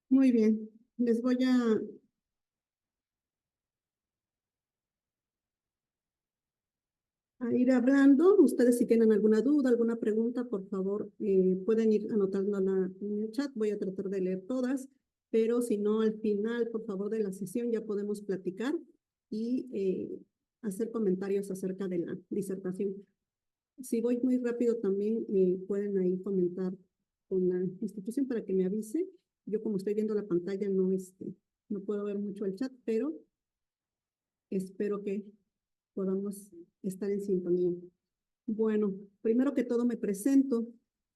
Muy bien, les voy a ir hablando. Ustedes si tienen alguna duda, alguna pregunta, por favor, pueden ir anotándola en el chat. Voy a tratar de leer todas, pero si no, al final, por favor, de la sesión ya podemos platicar y hacer comentarios acerca de la disertación. Si voy muy rápido también, pueden ahí comentar con la institución para que me avise. Yo como estoy viendo la pantalla no puedo ver mucho el chat, pero espero que podamos estar en sintonía. Bueno, primero que todo me presento.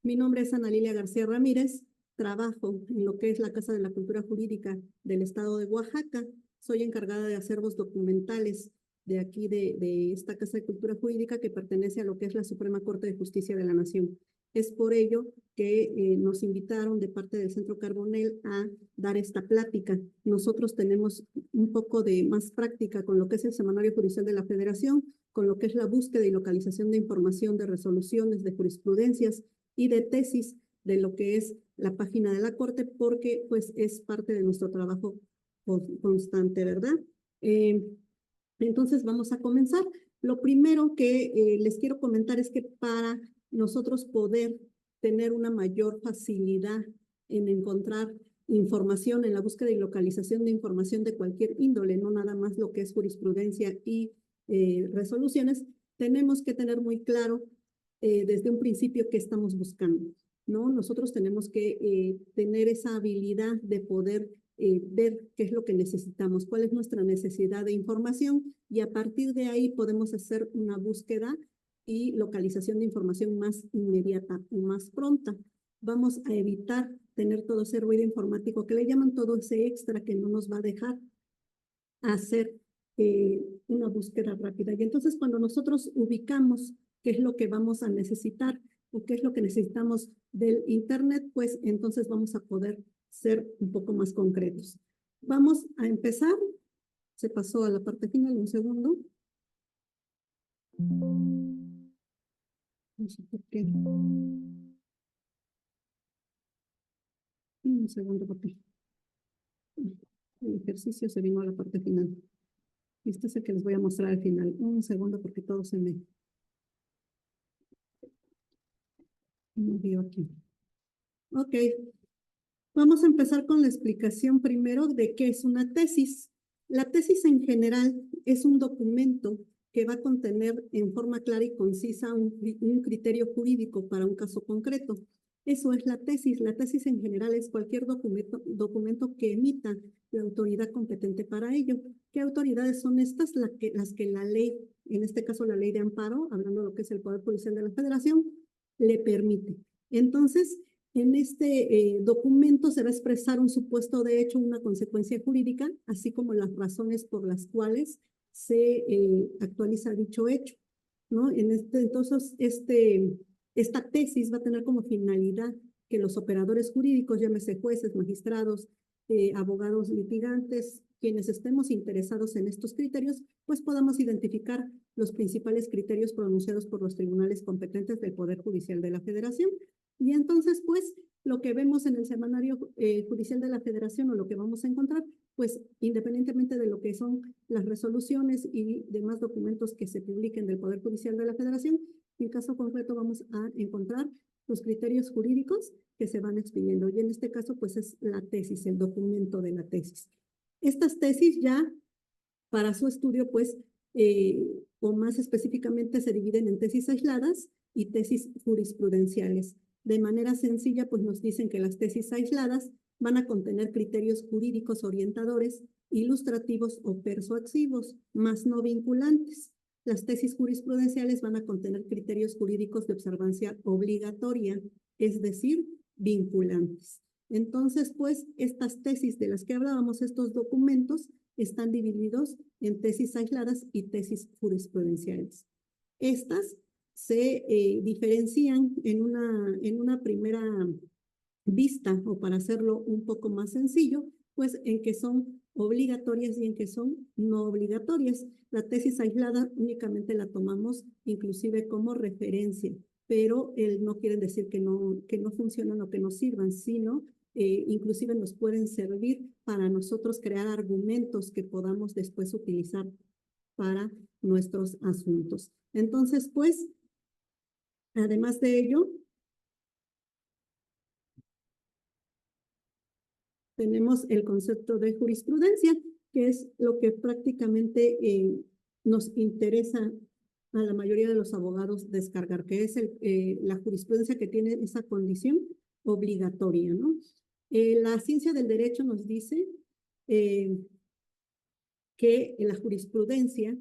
Mi nombre es Ana Lilia García Ramírez. Trabajo en lo que es la Casa de la Cultura Jurídica del Estado de Oaxaca. Soy encargada de acervos documentales de aquí, de esta Casa de Cultura Jurídica que pertenece a lo que es la Suprema Corte de Justicia de la Nación. Es por ello que nos invitaron de parte del Centro Carbonell a dar esta plática. Nosotros tenemos un poco de más práctica con lo que es el Semanario Judicial de la Federación, con lo que es la búsqueda y localización de información, de resoluciones, de jurisprudencias y de tesis de lo que es la página de la Corte, porque pues es parte de nuestro trabajo constante, ¿verdad? Entonces vamos a comenzar. Lo primero que les quiero comentar es que para nosotros poder tener una mayor facilidad en encontrar información, en la búsqueda y localización de información de cualquier índole, no nada más lo que es jurisprudencia y resoluciones, tenemos que tener muy claro desde un principio qué estamos buscando, ¿no? Nosotros tenemos que tener esa habilidad de poder ver qué es lo que necesitamos, cuál es nuestra necesidad de información y a partir de ahí podemos hacer una búsqueda y localización de información más inmediata y más pronta. Vamos a evitar tener todo ese ruido informático que le llaman todo ese extra que no nos va a dejar hacer una búsqueda rápida. Y entonces cuando nosotros ubicamos qué es lo que vamos a necesitar o qué es lo que necesitamos del Internet, pues entonces vamos a poder ser un poco más concretos. Vamos a empezar. Se pasó a la parte final, un segundo. No sé por qué. Un segundo, porque el ejercicio se vino a la parte final. Este es el que les voy a mostrar al final. Un segundo, porque todo se me movió aquí. Ok, vamos a empezar con la explicación primero de qué es una tesis. La tesis en general es un documento que va a contener en forma clara y concisa un criterio jurídico para un caso concreto. Eso es la tesis. La tesis en general es cualquier documento que emita la autoridad competente para ello. ¿Qué autoridades son estas? Las que la ley, en este caso la ley de amparo, hablando de lo que es el Poder Judicial de la Federación, le permite. Entonces, en este documento se va a expresar un supuesto de hecho, una consecuencia jurídica, así como las razones por las cuales se actualiza dicho hecho, ¿no? Entonces, esta tesis va a tener como finalidad que los operadores jurídicos, llámese jueces, magistrados, abogados litigantes, quienes estemos interesados en estos criterios, pues podamos identificar los principales criterios pronunciados por los tribunales competentes del Poder Judicial de la Federación. Y entonces, pues, lo que vemos en el Semanario Judicial de la Federación o lo que vamos a encontrar, pues, independientemente de lo que son las resoluciones y demás documentos que se publiquen del Poder Judicial de la Federación, en caso concreto vamos a encontrar los criterios jurídicos que se van expidiendo. Y en este caso, pues, es la tesis, el documento de la tesis. Estas tesis ya, para su estudio, pues, o más específicamente, se dividen en tesis aisladas y tesis jurisprudenciales. De manera sencilla, pues nos dicen que las tesis aisladas van a contener criterios jurídicos orientadores, ilustrativos o persuasivos, más no vinculantes. Las tesis jurisprudenciales van a contener criterios jurídicos de observancia obligatoria, es decir, vinculantes. Entonces, pues, estas tesis de las que hablábamos, estos documentos, están divididos en tesis aisladas y tesis jurisprudenciales. Estas se diferencian en una primera vista, o para hacerlo un poco más sencillo, pues en que son obligatorias y en qué son no obligatorias. La tesis aislada únicamente la tomamos inclusive como referencia, pero no quiere decir que no funcionan o que no sirvan, sino inclusive nos pueden servir para nosotros crear argumentos que podamos después utilizar para nuestros asuntos. Entonces, pues, además de ello, tenemos el concepto de jurisprudencia, que es lo que prácticamente nos interesa a la mayoría de los abogados descargar, que es la jurisprudencia que tiene esa condición obligatoria, ¿no? La ciencia del derecho nos dice que la jurisprudencia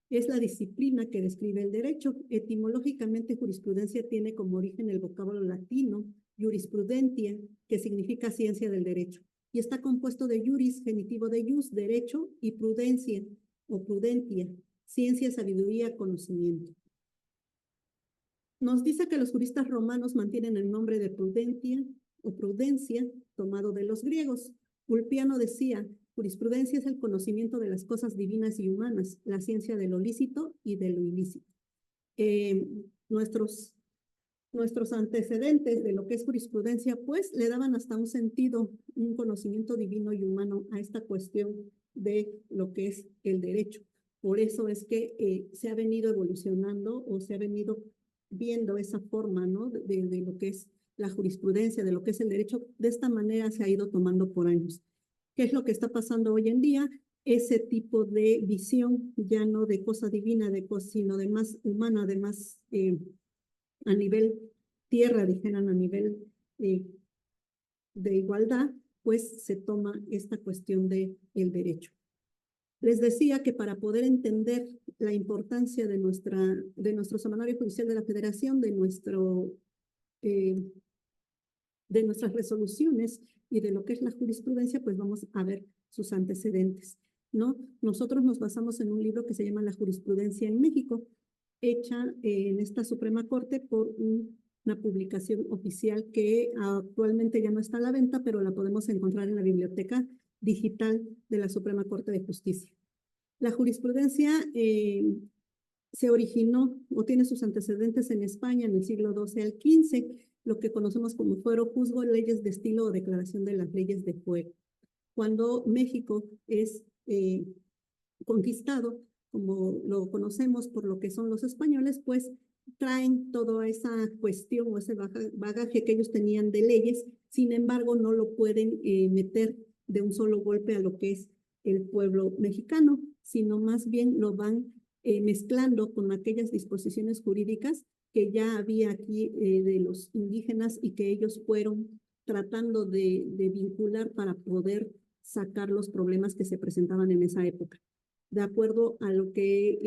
es la disciplina que describe el derecho. Etimológicamente, jurisprudencia tiene como origen el vocablo latino jurisprudentia, que significa ciencia del derecho, y está compuesto de juris, genitivo de jus, derecho, y prudencia o prudentia, ciencia, sabiduría, conocimiento. Nos dice que los juristas romanos mantienen el nombre de prudentia o prudencia tomado de los griegos. Ulpiano decía, jurisprudencia es el conocimiento de las cosas divinas y humanas, la ciencia de lo lícito y de lo ilícito. Nuestros antecedentes de lo que es jurisprudencia, pues le daban hasta un sentido, un conocimiento divino y humano a esta cuestión de lo que es el derecho. Por eso es que se ha venido evolucionando o se ha venido viendo esa forma, ¿no? De lo que es la jurisprudencia, de lo que es el derecho. De esta manera se ha ido tomando por años. ¿Qué es lo que está pasando hoy en día? Ese tipo de visión, ya no de cosa divina, sino de más humana, de más a nivel tierra, dijeran a nivel de igualdad, pues se toma esta cuestión del derecho. Les decía que para poder entender la importancia de nuestro Semanario Judicial de la Federación, de nuestras resoluciones y de lo que es la jurisprudencia, pues vamos a ver sus antecedentes, ¿no? Nosotros nos basamos en un libro que se llama La Jurisprudencia en México, hecha en esta Suprema Corte por una publicación oficial que actualmente ya no está a la venta, pero la podemos encontrar en la biblioteca digital de la Suprema Corte de Justicia. La jurisprudencia se originó o tiene sus antecedentes en España en el siglo XII al XV, lo que conocemos como fuero, juzgo, leyes de estilo o declaración de las leyes de fuero. Cuando México es conquistado, como lo conocemos por lo que son los españoles, pues traen toda esa cuestión o ese bagaje que ellos tenían de leyes, sin embargo no lo pueden meter de un solo golpe a lo que es el pueblo mexicano, sino más bien lo van mezclando con aquellas disposiciones jurídicas que ya había aquí de los indígenas y que ellos fueron tratando de vincular para poder sacar los problemas que se presentaban en esa época. De acuerdo a lo que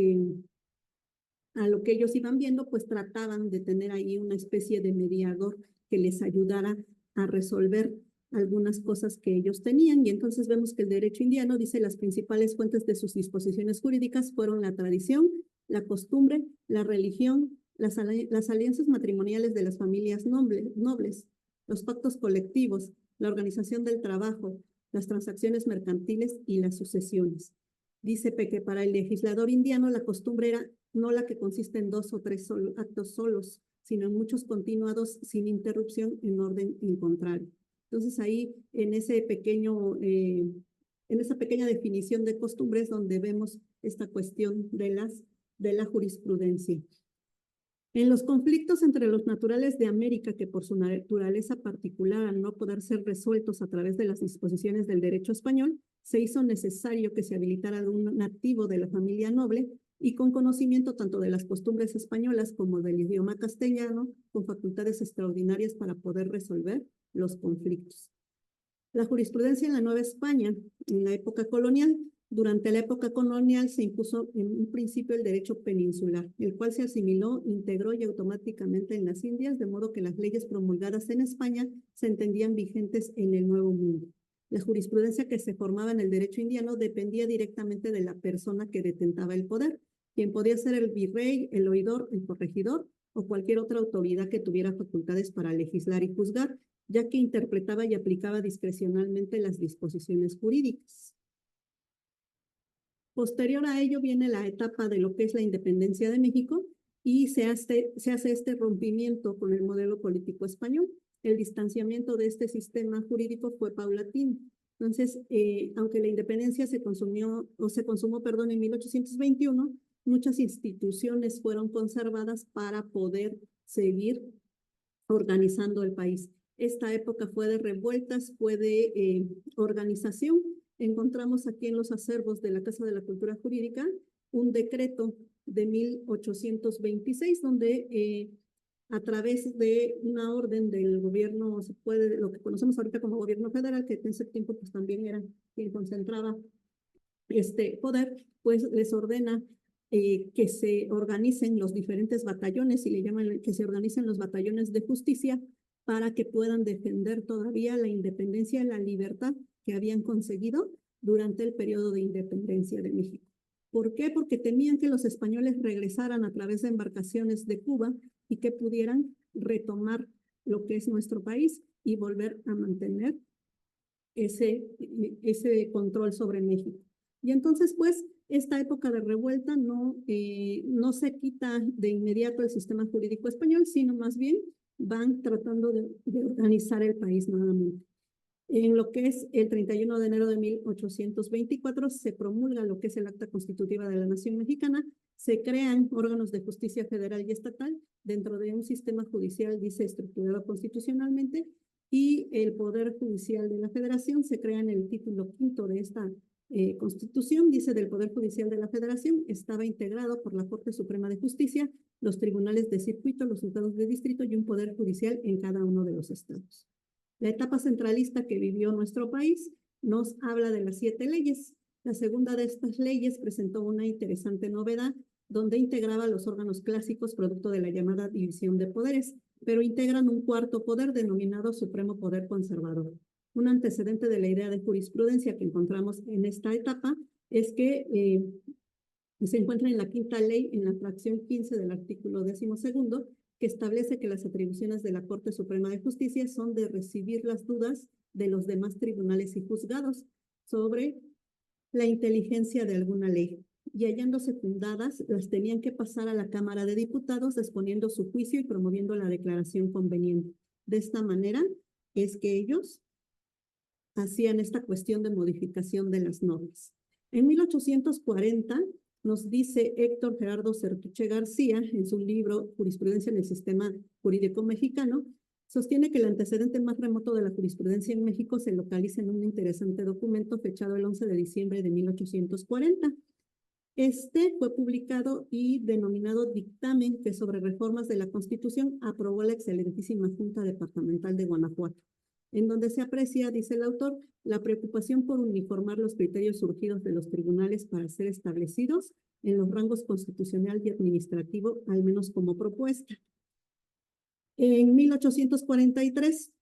ellos iban viendo, pues trataban de tener ahí una especie de mediador que les ayudara a resolver algunas cosas que ellos tenían. Y entonces vemos que el derecho indiano dice las principales fuentes de sus disposiciones jurídicas fueron la tradición, la costumbre, la religión, las alianzas matrimoniales de las familias nobles, los pactos colectivos, la organización del trabajo, las transacciones mercantiles y las sucesiones. Dice que para el legislador indiano la costumbre era no la que consiste en 2 o 3 actos solos, sino en muchos continuados sin interrupción en orden incontrario. Entonces ahí en esa pequeña definición de costumbres donde vemos esta cuestión de la jurisprudencia. En los conflictos entre los naturales de América, que por su naturaleza particular, al no poder ser resueltos a través de las disposiciones del derecho español, se hizo necesario que se habilitara un nativo de la familia noble y con conocimiento tanto de las costumbres españolas como del idioma castellano, con facultades extraordinarias para poder resolver los conflictos. La jurisprudencia en la Nueva España, en la época colonial, durante la época colonial se impuso en un principio el derecho peninsular, el cual se asimiló, integró y automáticamente en las Indias, de modo que las leyes promulgadas en España se entendían vigentes en el Nuevo Mundo. La jurisprudencia que se formaba en el derecho indiano dependía directamente de la persona que detentaba el poder, quien podía ser el virrey, el oidor, el corregidor o cualquier otra autoridad que tuviera facultades para legislar y juzgar, ya que interpretaba y aplicaba discrecionalmente las disposiciones jurídicas. Posterior a ello viene la etapa de lo que es la independencia de México y se hace este rompimiento con el modelo político español. El distanciamiento de este sistema jurídico fue paulatino. Entonces, aunque la independencia se consumó, perdón, en 1821, muchas instituciones fueron conservadas para poder seguir organizando el país. Esta época fue de revueltas, fue de organización. Encontramos aquí en los acervos de la Casa de la Cultura Jurídica un decreto de 1826, donde a través de una orden del gobierno, lo que conocemos ahorita como gobierno federal, que en ese tiempo pues también era quien concentraba este poder, pues les ordena que se organicen los diferentes batallones, y le llaman que se organicen los batallones de justicia para que puedan defender todavía la independencia y la libertad que habían conseguido durante el periodo de independencia de México. ¿Por qué? Porque temían que los españoles regresaran a través de embarcaciones de Cuba y que pudieran retomar lo que es nuestro país y volver a mantener ese control sobre México. Y entonces, pues, esta época de revuelta no se quita de inmediato el sistema jurídico español, sino más bien van tratando de organizar el país nuevamente. En lo que es el 31 de enero de 1824 se promulga lo que es el Acta Constitutiva de la Nación Mexicana, se crean órganos de justicia federal y estatal dentro de un sistema judicial, dice, estructurado constitucionalmente, y el Poder Judicial de la Federación se crea en el título quinto de esta Constitución, dice, del Poder Judicial de la Federación estaba integrado por la Corte Suprema de Justicia, los tribunales de circuito, los juzgados de distrito y un Poder Judicial en cada uno de los estados. La etapa centralista que vivió nuestro país nos habla de las 7 leyes. La segunda de estas leyes presentó una interesante novedad, donde integraba los órganos clásicos producto de la llamada división de poderes, pero integran un cuarto poder denominado Supremo Poder Conservador. Un antecedente de la idea de jurisprudencia que encontramos en esta etapa es que se encuentra en la quinta ley, en la fracción 15 del artículo 12º, que establece que las atribuciones de la Corte Suprema de Justicia son de recibir las dudas de los demás tribunales y juzgados sobre la inteligencia de alguna ley, y hallándose fundadas, las tenían que pasar a la Cámara de Diputados, exponiendo su juicio y promoviendo la declaración conveniente. De esta manera es que ellos hacían esta cuestión de modificación de las normas. En 1840 nos dice Héctor Gerardo Certuche García, en su libro Jurisprudencia en el Sistema Jurídico Mexicano, sostiene que el antecedente más remoto de la jurisprudencia en México se localiza en un interesante documento fechado el 11 de diciembre de 1840. Este fue publicado y denominado Dictamen que sobre reformas de la Constitución aprobó la excelentísima Junta Departamental de Guanajuato, en donde se aprecia, dice el autor, la preocupación por uniformar los criterios surgidos de los tribunales para ser establecidos en los rangos constitucional y administrativo, al menos como propuesta. En 1843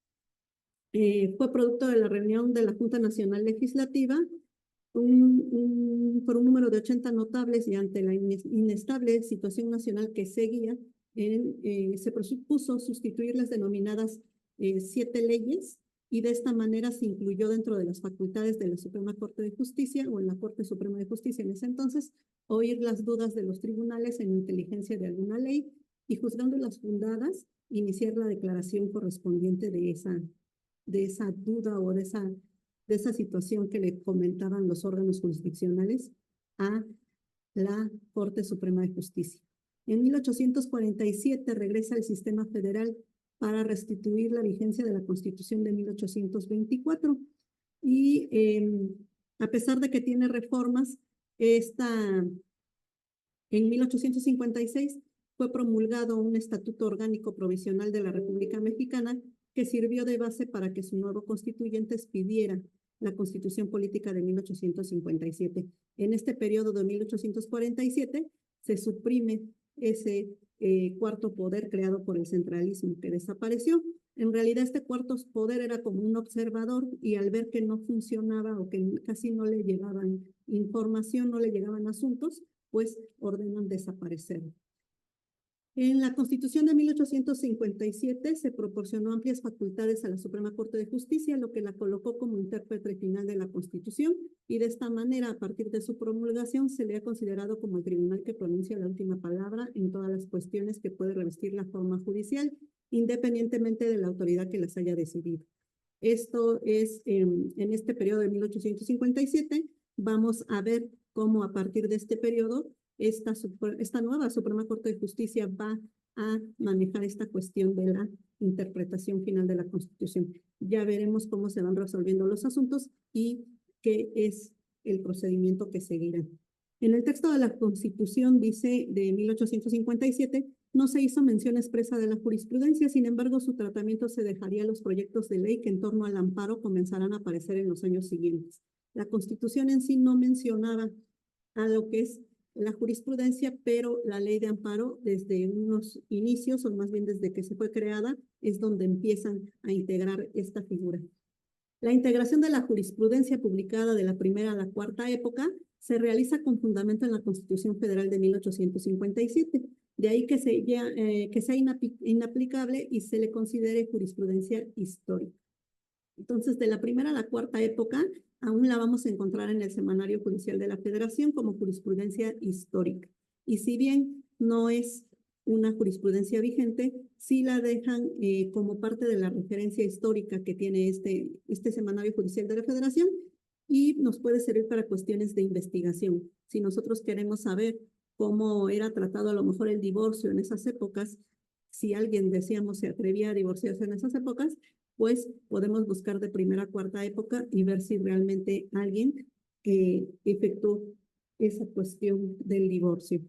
fue producto de la reunión de la Junta Nacional Legislativa por un número de 80 notables, y ante la inestable situación nacional que seguía, se propuso sustituir las denominadas 7 leyes, y de esta manera se incluyó dentro de las facultades de la Suprema Corte de Justicia, o en la Corte Suprema de Justicia en ese entonces, oír las dudas de los tribunales en inteligencia de alguna ley y, juzgando las fundadas, iniciar la declaración correspondiente de esa duda o de esa situación que le comentaban los órganos jurisdiccionales a la Corte Suprema de Justicia. En 1847 regresa el sistema federal para restituir la vigencia de la Constitución de 1824, y a pesar de que tiene reformas, en 1856 fue promulgado un estatuto orgánico provisional de la República Mexicana que sirvió de base para que su nuevo constituyente expidiera la Constitución Política de 1857. En este periodo de 1847 se suprime ese cuarto poder creado por el centralismo, que desapareció. En realidad este cuarto poder era como un observador, y al ver que no funcionaba o que casi no le llegaban información, no le llegaban asuntos, pues ordenan desaparecer. En la Constitución de 1857 se proporcionó amplias facultades a la Suprema Corte de Justicia, lo que la colocó como intérprete final de la Constitución, y de esta manera, a partir de su promulgación, se le ha considerado como el tribunal que pronuncia la última palabra en todas las cuestiones que puede revestir la forma judicial, independientemente de la autoridad que las haya decidido. Esto es en este periodo de 1857. Vamos a ver cómo a partir de este periodo esta nueva Suprema Corte de Justicia va a manejar esta cuestión de la interpretación final de la Constitución. Ya veremos cómo se van resolviendo los asuntos y qué es el procedimiento que seguirá. En el texto de la Constitución dice de 1857, no se hizo mención expresa de la jurisprudencia, sin embargo, su tratamiento se dejaría a los proyectos de ley que en torno al amparo comenzarán a aparecer en los años siguientes. La Constitución en sí no mencionaba a lo que es la jurisprudencia, pero la ley de amparo desde unos inicios, o más bien desde que se fue creada, es donde empiezan a integrar esta figura. La integración de la jurisprudencia publicada de la primera a la cuarta época se realiza con fundamento en la Constitución Federal de 1857. De ahí que sea inaplicable y se le considere jurisprudencia histórica. Entonces, de la primera a la cuarta época, aún la vamos a encontrar en el Semanario Judicial de la Federación como jurisprudencia histórica. Y si bien no es una jurisprudencia vigente, sí la dejan como parte de la referencia histórica que tiene este Semanario Judicial de la Federación y nos puede servir para cuestiones de investigación. Si nosotros queremos saber cómo era tratado a lo mejor el divorcio en esas épocas, si alguien, decíamos, se atrevía a divorciarse en esas épocas, pues podemos buscar de primera a cuarta época y ver si realmente alguien efectuó esa cuestión del divorcio.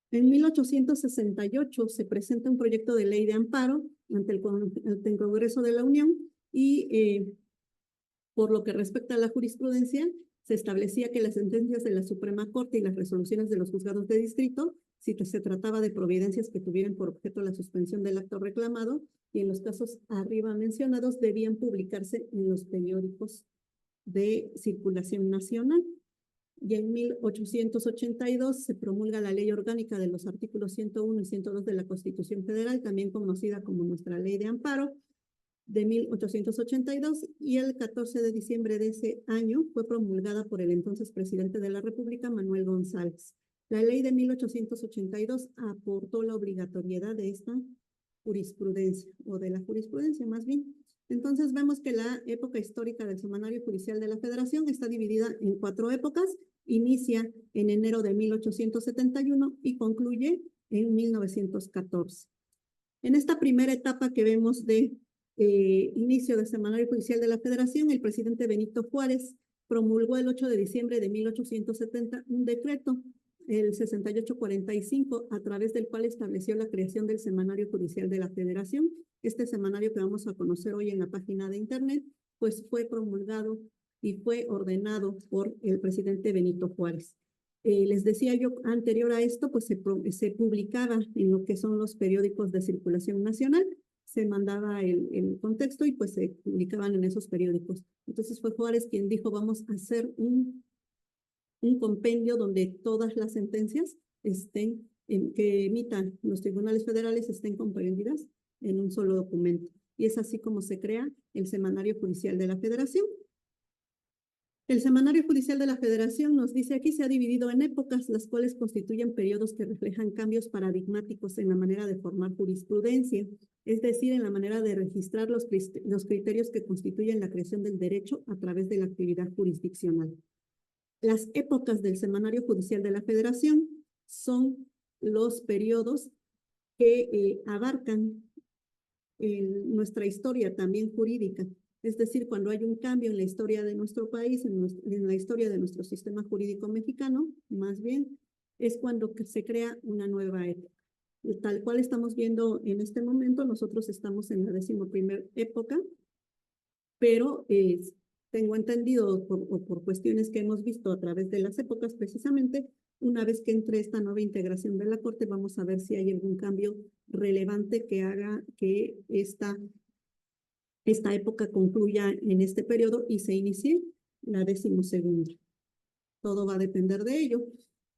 En 1868 se presenta un proyecto de ley de amparo ante el Congreso de la Unión y por lo que respecta a la jurisprudencia, se establecía que las sentencias de la Suprema Corte y las resoluciones de los juzgados de distrito, si se trataba de providencias que tuvieran por objeto la suspensión del acto reclamado, y en los casos arriba mencionados, debían publicarse en los periódicos de circulación nacional. Y en 1882 se promulga la Ley Orgánica de los artículos 101 y 102 de la Constitución Federal, también conocida como nuestra Ley de Amparo, de 1882, y el 14 de diciembre de ese año fue promulgada por el entonces presidente de la República, Manuel González. La ley de 1882 aportó la obligatoriedad de esta jurisprudencia, o de la jurisprudencia más bien. Entonces vemos que la época histórica del Semanario Judicial de la Federación está dividida en 4 épocas. Inicia en enero de 1871 y concluye en 1914. En esta primera etapa que vemos de inicio del Semanario Judicial de la Federación, el presidente Benito Juárez promulgó el 8 de diciembre de 1870 un decreto, el 6845, a través del cual estableció la creación del Semanario Judicial de la Federación. Este semanario que vamos a conocer hoy en la página de internet, pues fue promulgado y fue ordenado por el presidente Benito Juárez. Les decía yo anterior a esto, pues se publicaba en lo que son los periódicos de circulación nacional, se mandaba el contexto y pues se publicaban en esos periódicos. Entonces fue Juárez quien dijo, vamos a hacer un compendio donde todas las sentencias que emitan los tribunales federales estén comprendidas en un solo documento. Y es así como se crea el Semanario Judicial de la Federación. El Semanario Judicial de la Federación nos dice aquí se ha dividido en épocas, las cuales constituyen periodos que reflejan cambios paradigmáticos en la manera de formar jurisprudencia, es decir, en la manera de registrar los criterios que constituyen la creación del derecho a través de la actividad jurisdiccional. Las épocas del Semanario Judicial de la Federación son los periodos que abarcan nuestra historia también jurídica. Es decir, cuando hay un cambio en la historia de nuestro país, en la historia de nuestro sistema jurídico mexicano, más bien, es cuando se crea una nueva época. Tal cual estamos viendo en este momento, nosotros estamos en la 11ª época, pero tengo entendido por cuestiones que hemos visto a través de las épocas precisamente, una vez que entre esta nueva integración de la Corte, vamos a ver si hay algún cambio relevante que haga que esta época concluya en este periodo y se inicie la 12ª. Todo va a depender de ello.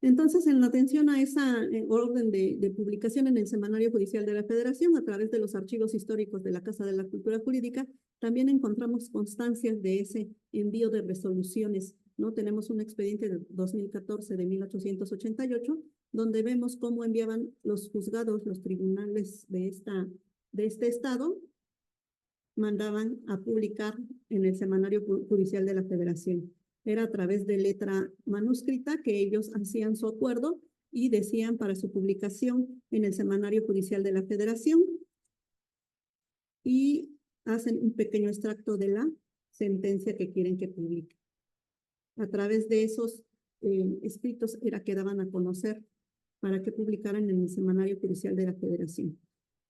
Entonces, en la atención a esa orden de publicación en el Semanario Judicial de la Federación, a través de los archivos históricos de la Casa de la Cultura Jurídica, también encontramos constancias de ese envío de resoluciones, ¿no? Tenemos un expediente de 2014 de 1888, donde vemos cómo enviaban los juzgados, los tribunales de este estado, mandaban a publicar en el Semanario Judicial de la Federación. Era a través de letra manuscrita que ellos hacían su acuerdo y decían para su publicación en el Semanario Judicial de la Federación y hacen un pequeño extracto de la sentencia que quieren que publique. A través de esos escritos era que daban a conocer para que publicaran en el Semanario Judicial de la Federación.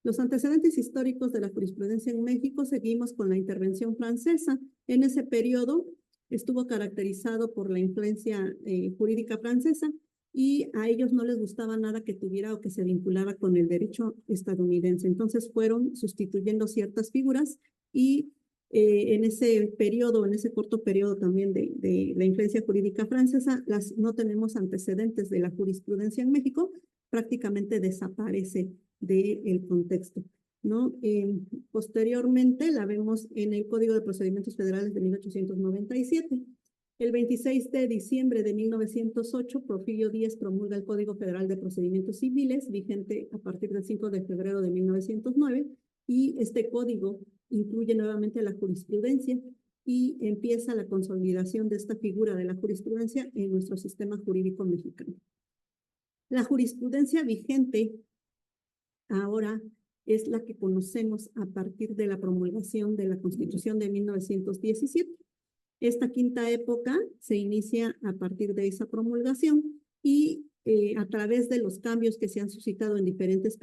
Los antecedentes históricos de la jurisprudencia en México seguimos con la intervención francesa. En ese periodo estuvo caracterizado por la influencia jurídica francesa y a ellos no les gustaba nada que tuviera o que se vinculara con el derecho estadounidense. Entonces fueron sustituyendo ciertas figuras y en ese periodo, en ese corto periodo también de la influencia jurídica francesa, no tenemos antecedentes de la jurisprudencia en México, prácticamente desaparece del contexto, ¿no? Posteriormente la vemos en el Código de Procedimientos Federales de 1897. El 26 de diciembre de 1908, Porfirio Díaz promulga el Código Federal de Procedimientos Civiles, vigente a partir del 5 de febrero de 1909, y este código incluye nuevamente la jurisprudencia y empieza la consolidación de esta figura de la jurisprudencia en nuestro sistema jurídico mexicano. La jurisprudencia vigente ahora es la que conocemos a partir de la promulgación de la Constitución de 1917. Esta quinta época se inicia a partir de esa promulgación y a través de los cambios que se han suscitado en diferentes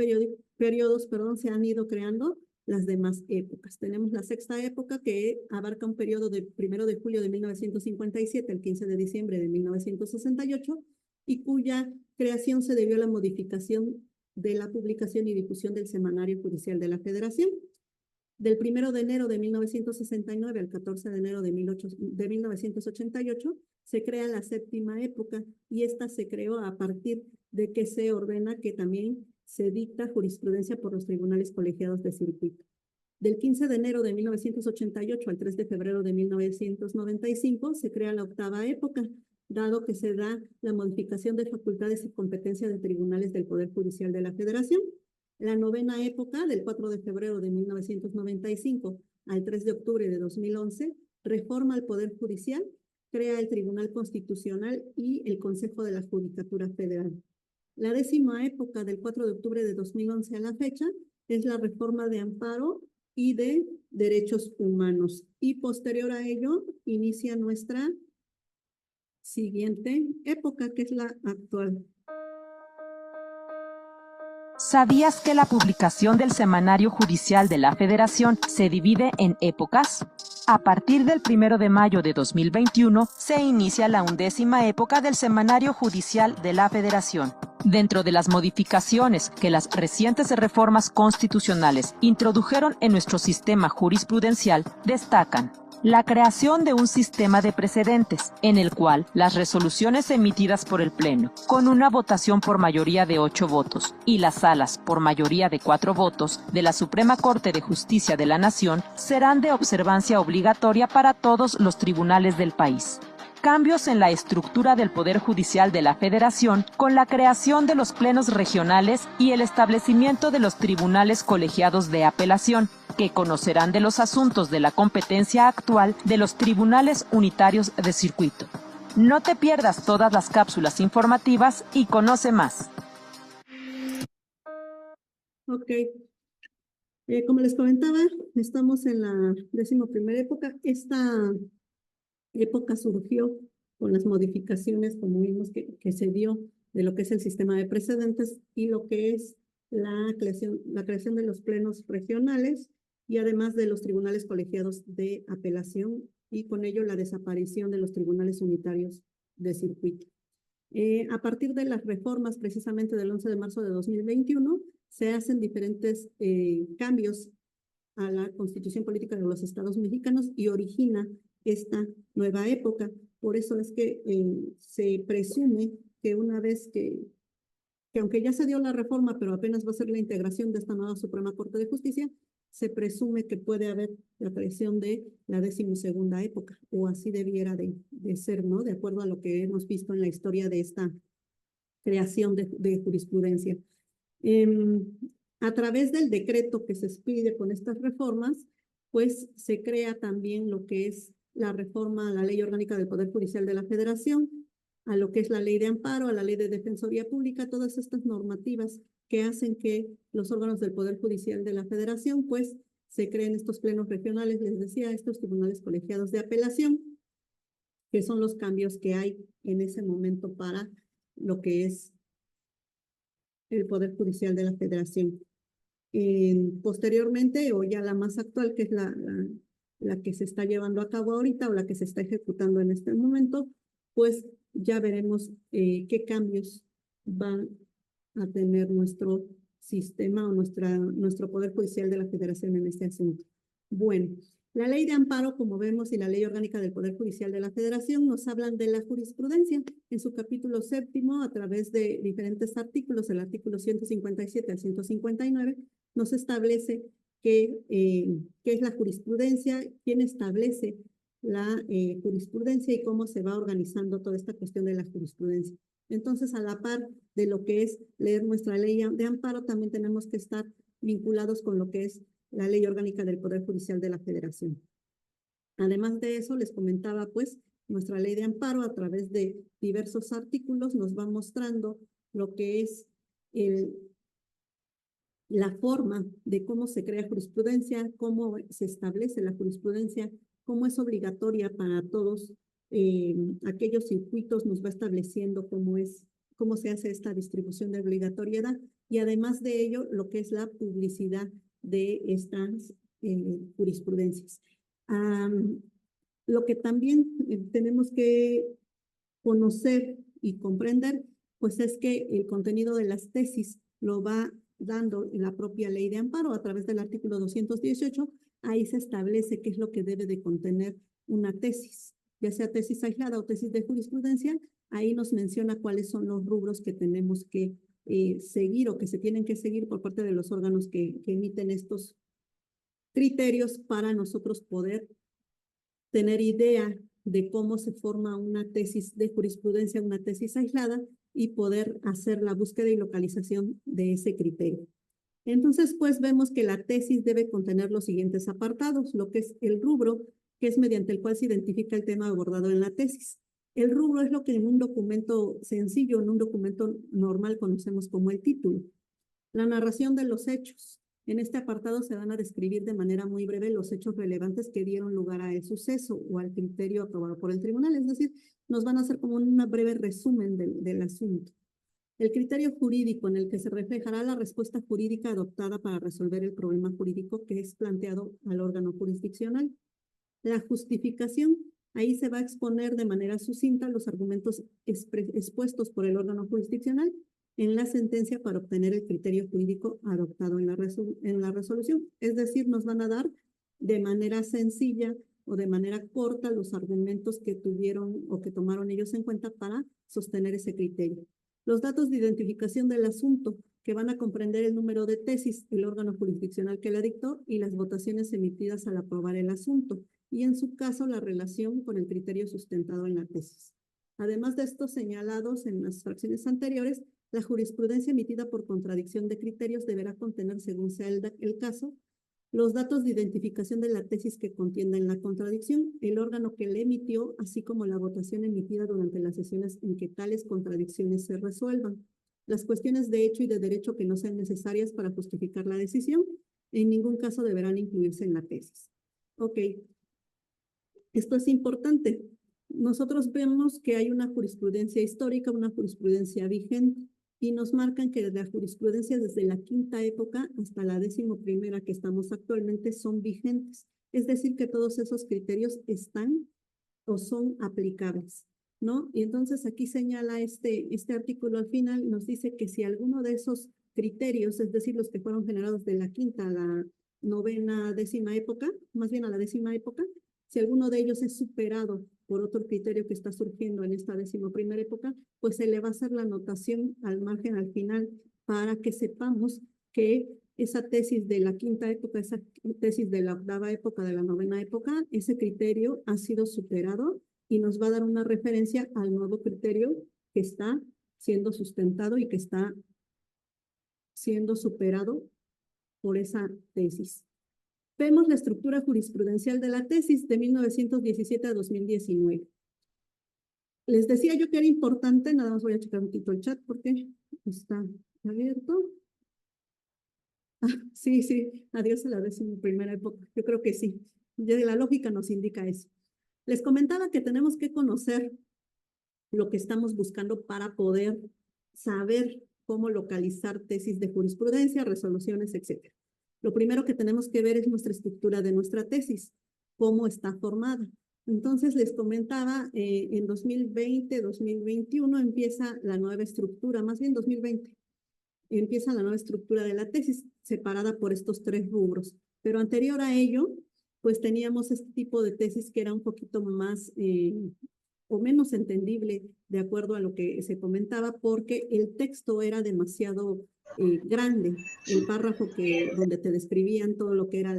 periodos, se han ido creando las demás épocas. Tenemos la sexta época que abarca un periodo de 1 de julio de 1957 al 15 de diciembre de 1968 y cuya creación se debió a la modificación de la publicación y difusión del Semanario Judicial de la Federación. Del 1 de enero de 1969 al 14 de enero de 1988 se crea la séptima época y esta se creó a partir de que se ordena que también se dicta jurisprudencia por los tribunales colegiados de circuito. Del 15 de enero de 1988 al 3 de febrero de 1995 se crea la octava época, dado que se da la modificación de facultades y competencias de tribunales del Poder Judicial de la Federación. La novena época, del 4 de febrero de 1995 al 3 de octubre de 2011, reforma al Poder Judicial, crea el Tribunal Constitucional y el Consejo de la Judicatura Federal. La décima época, del 4 de octubre de 2011 a la fecha, es la reforma de amparo y de derechos humanos. Y posterior a ello, inicia nuestra siguiente época, que es la actual. ¿Sabías que la publicación del Semanario Judicial de la Federación se divide en épocas? A partir del 1 de mayo de 2021 se inicia la 11ª época del Semanario Judicial de la Federación. Dentro de las modificaciones que las recientes reformas constitucionales introdujeron en nuestro sistema jurisprudencial destacan la creación de un sistema de precedentes, en el cual las resoluciones emitidas por el Pleno, con una votación por mayoría de 8 votos, y las salas por mayoría de 4 votos de la Suprema Corte de Justicia de la Nación, serán de observancia obligatoria para todos los tribunales del país. Cambios en la estructura del Poder Judicial de la Federación con la creación de los plenos regionales y el establecimiento de los tribunales colegiados de apelación, que conocerán de los asuntos de la competencia actual de los tribunales unitarios de circuito. No te pierdas todas las cápsulas informativas y conoce más. Ok. Como les comentaba, estamos en la 11ª época. Esta época surgió con las modificaciones, como vimos, que se dio de lo que es el sistema de precedentes y lo que es la creación de los plenos regionales y además de los tribunales colegiados de apelación y con ello la desaparición de los tribunales unitarios de circuito. A partir de las reformas precisamente del 11 de marzo de 2021 se hacen diferentes cambios a la Constitución Política de los Estados Mexicanos y origina esta nueva época. Por eso es que se presume que una vez que aunque ya se dio la reforma, pero apenas va a ser la integración de esta nueva Suprema Corte de Justicia, se presume que puede haber la creación de la 12ª época, o así debiera de ser, ¿no? De acuerdo a lo que hemos visto en la historia de esta creación de jurisprudencia. A través del decreto que se expide con estas reformas, pues se crea también lo que es la reforma a la Ley Orgánica del Poder Judicial de la Federación, a lo que es la Ley de Amparo, a la Ley de Defensoría Pública, todas estas normativas que hacen que los órganos del Poder Judicial de la Federación, pues, se creen estos plenos regionales, les decía, estos tribunales colegiados de apelación, que son los cambios que hay en ese momento para lo que es el Poder Judicial de la Federación. Posteriormente, o ya la más actual, que es la que se está llevando a cabo ahorita o la que se está ejecutando en este momento, pues ya veremos qué cambios van a tener nuestro sistema o nuestro Poder Judicial de la Federación en este asunto. Bueno, la Ley de Amparo, como vemos, y la Ley Orgánica del Poder Judicial de la Federación nos hablan de la jurisprudencia en su capítulo 7º a través de diferentes artículos, el artículo 157 al 159, nos establece qué es la jurisprudencia, quién establece la jurisprudencia y cómo se va organizando toda esta cuestión de la jurisprudencia. Entonces, a la par de lo que es leer nuestra ley de amparo, también tenemos que estar vinculados con lo que es la Ley Orgánica del Poder Judicial de la Federación. Además de eso, les comentaba, pues, nuestra ley de amparo a través de diversos artículos nos va mostrando lo que es la forma de cómo se crea jurisprudencia, cómo se establece la jurisprudencia, cómo es obligatoria para todos aquellos circuitos, nos va estableciendo cómo se hace esta distribución de obligatoriedad y además de ello, lo que es la publicidad de estas jurisprudencias. Lo que también tenemos que conocer y comprender, pues es que el contenido de las tesis lo va dando la propia ley de amparo a través del artículo 218, ahí se establece qué es lo que debe de contener una tesis, ya sea tesis aislada o tesis de jurisprudencia, ahí nos menciona cuáles son los rubros que tenemos que seguir o que se tienen que seguir por parte de los órganos que emiten estos criterios para nosotros poder tener idea de cómo se forma una tesis de jurisprudencia, una tesis aislada y poder hacer la búsqueda y localización de ese criterio. Entonces, pues vemos que la tesis debe contener los siguientes apartados, lo que es el rubro, que es mediante el cual se identifica el tema abordado en la tesis. El rubro es lo que en un documento sencillo, en un documento normal conocemos como el título. La narración de los hechos. En este apartado se van a describir de manera muy breve los hechos relevantes que dieron lugar a el suceso o al criterio aprobado por el tribunal, es decir, nos van a hacer como un breve resumen del asunto. El criterio jurídico en el que se reflejará la respuesta jurídica adoptada para resolver el problema jurídico que es planteado al órgano jurisdiccional. La justificación, ahí se va a exponer de manera sucinta los argumentos expuestos por el órgano jurisdiccional en la sentencia para obtener el criterio jurídico adoptado en la resolución. Es decir, nos van a dar de manera sencilla o de manera corta los argumentos que tuvieron o que tomaron ellos en cuenta para sostener ese criterio. Los datos de identificación del asunto, que van a comprender el número de tesis, el órgano jurisdiccional que la dictó y las votaciones emitidas al aprobar el asunto, y en su caso la relación con el criterio sustentado en la tesis. Además de estos señalados en las fracciones anteriores, la jurisprudencia emitida por contradicción de criterios deberá contener, según sea el caso, los datos de identificación de la tesis que contienda en la contradicción, el órgano que le emitió, así como la votación emitida durante las sesiones en que tales contradicciones se resuelvan. Las cuestiones de hecho y de derecho que no sean necesarias para justificar la decisión, en ningún caso deberán incluirse en la tesis. Ok, esto es importante. Nosotros vemos que hay una jurisprudencia histórica, una jurisprudencia vigente, y nos marcan que la jurisprudencia desde la 5ª época hasta la 11ª que estamos actualmente son vigentes. Es decir, que todos esos criterios están o son aplicables, ¿no? Y entonces aquí señala este artículo al final, nos dice que si alguno de esos criterios, es decir, los que fueron generados de la 5ª a la 9ª, 10ª época, más bien a la 10ª época, si alguno de ellos es superado por otro criterio que está surgiendo en esta 11ª época, pues se le va a hacer la anotación al margen al final para que sepamos que esa tesis de la 5ª época, esa tesis de la 8ª época, de la 9ª época, ese criterio ha sido superado y nos va a dar una referencia al nuevo criterio que está siendo sustentado y que está siendo superado por esa tesis. Vemos la estructura jurisprudencial de la tesis de 1917 a 2019. Les decía yo que era importante, nada más voy a checar un poquito el chat porque está abierto. Sí, sí, adiós a la 11ª época. Yo creo que sí. Ya la lógica nos indica eso. Les comentaba que tenemos que conocer lo que estamos buscando para poder saber cómo localizar tesis de jurisprudencia, resoluciones, etc. Lo primero que tenemos que ver es nuestra estructura de nuestra tesis, cómo está formada. Entonces, les comentaba, en 2020, 2021 empieza la nueva estructura, más bien 2020, empieza la nueva estructura de la tesis, separada por estos 3 rubros. Pero anterior a ello, pues teníamos este tipo de tesis que era un poquito más o menos entendible de acuerdo a lo que se comentaba, porque el texto era demasiado grande, el párrafo donde te describían todo lo que era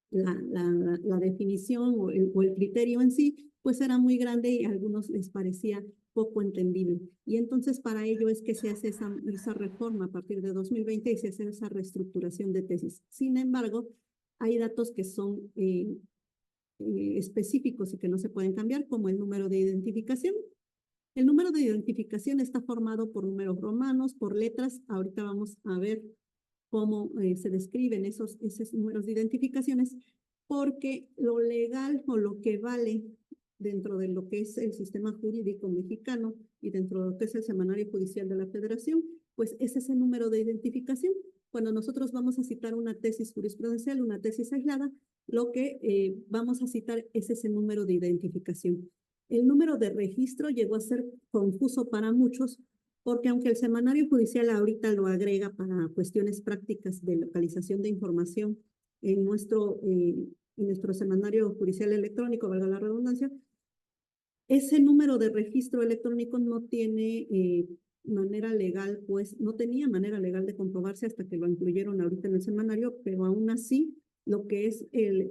la definición o el criterio en sí, pues era muy grande y a algunos les parecía poco entendible. Y entonces para ello es que se hace esa reforma a partir de 2020 y se hace esa reestructuración de tesis. Sin embargo, hay datos que son específicos y que no se pueden cambiar, como el número de identificación. El número de identificación está formado por números romanos, por letras. Ahorita vamos a ver cómo se describen esos números de identificaciones, porque lo legal o lo que vale dentro de lo que es el sistema jurídico mexicano y dentro de lo que es el Semanario Judicial de la Federación, pues es ese número de identificación. Cuando nosotros vamos a citar una tesis jurisprudencial, una tesis aislada, lo que vamos a citar es ese número de identificación. El número de registro llegó a ser confuso para muchos, porque aunque el Semanario Judicial ahorita lo agrega para cuestiones prácticas de localización de información en nuestro Semanario Judicial Electrónico, valga la redundancia, ese número de registro electrónico no tiene manera legal, pues no tenía manera legal de comprobarse hasta que lo incluyeron ahorita en el semanario, pero aún así lo que es el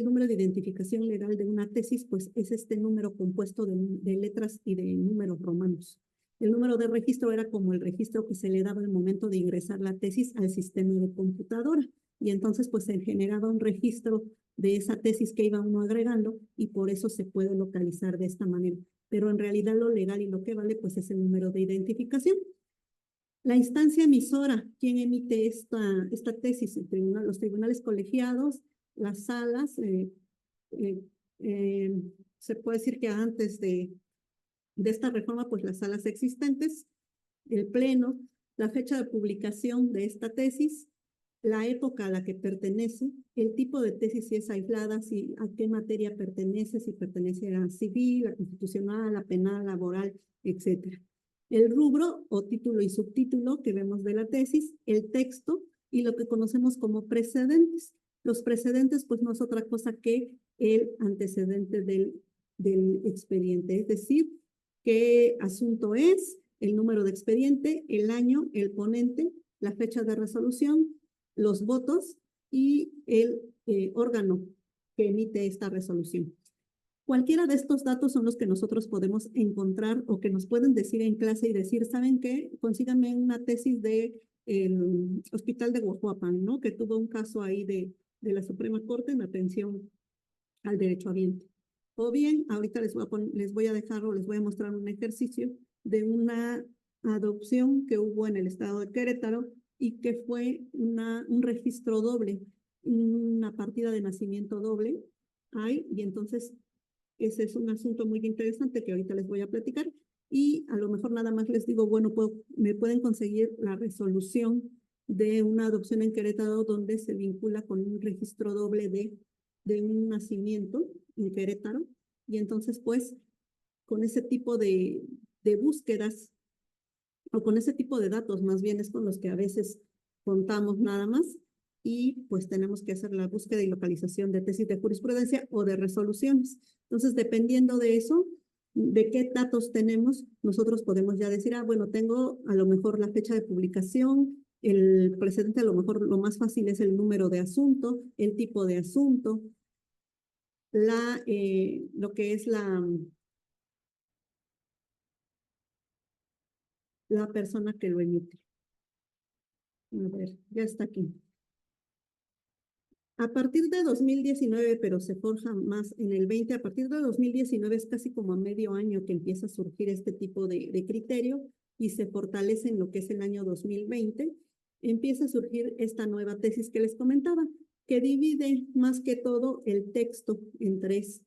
número de identificación legal de una tesis, pues es este número compuesto de letras y de números romanos. El número de registro era como el registro que se le daba al momento de ingresar la tesis al sistema de computadora. Y entonces pues se generaba un registro de esa tesis que iba uno agregando y por eso se puede localizar de esta manera. Pero en realidad lo legal y lo que vale pues es el número de identificación. La instancia emisora, ¿quién emite esta tesis? Los tribunales colegiados, las salas, se puede decir que antes de esta reforma, pues las salas existentes, el pleno, la fecha de publicación de esta tesis, la época a la que pertenece, el tipo de tesis si es aislada, a qué materia pertenece, si pertenece a civil, a constitucional, a penal, laboral, etc. El rubro o título y subtítulo que vemos de la tesis, el texto y lo que conocemos como precedentes. Los precedentes pues no es otra cosa que el antecedente del expediente, es decir, qué asunto es, el número de expediente, el año, el ponente, la fecha de resolución, los votos y el órgano que emite esta resolución. Cualquiera de estos datos son los que nosotros podemos encontrar o que nos pueden decir en clase y decir, ¿saben qué? Consíganme una tesis del Hospital de Guajuapan, ¿no? Que tuvo un caso ahí de la Suprema Corte en atención al derechohabiente. O bien, ahorita les voy a dejar o les voy a mostrar un ejercicio de una adopción que hubo en el estado de Querétaro y que fue un registro doble, una partida de nacimiento doble. Y entonces ese es un asunto muy interesante que ahorita les voy a platicar. Y a lo mejor nada más les digo, bueno, me pueden conseguir la resolución de una adopción en Querétaro donde se vincula con un registro doble de un nacimiento en Querétaro. Y entonces, pues, con ese tipo de búsquedas, o con ese tipo de datos, más bien es con los que a veces contamos nada más, y pues tenemos que hacer la búsqueda y localización de tesis de jurisprudencia o de resoluciones. Entonces, dependiendo de eso, de qué datos tenemos, nosotros podemos ya decir, bueno, tengo a lo mejor la fecha de publicación, el precedente, a lo mejor lo más fácil es el número de asunto, el tipo de asunto, lo que es la persona que lo emite. A ver, ya está aquí. A partir de 2019, pero se forja más en el 20, a partir de 2019 es casi como a medio año que empieza a surgir este tipo de criterio y se fortalece en lo que es el año 2020. Empieza a surgir esta nueva tesis que les comentaba, que divide más que todo el texto en tres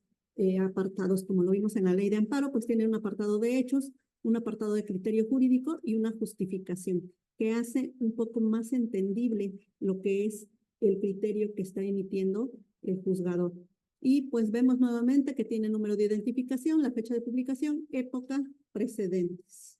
apartados, como lo vimos en la ley de amparo, pues tiene un apartado de hechos, un apartado de criterio jurídico y una justificación, que hace un poco más entendible lo que es el criterio que está emitiendo el juzgador. Y pues vemos nuevamente que tiene número de identificación, la fecha de publicación, época, precedentes.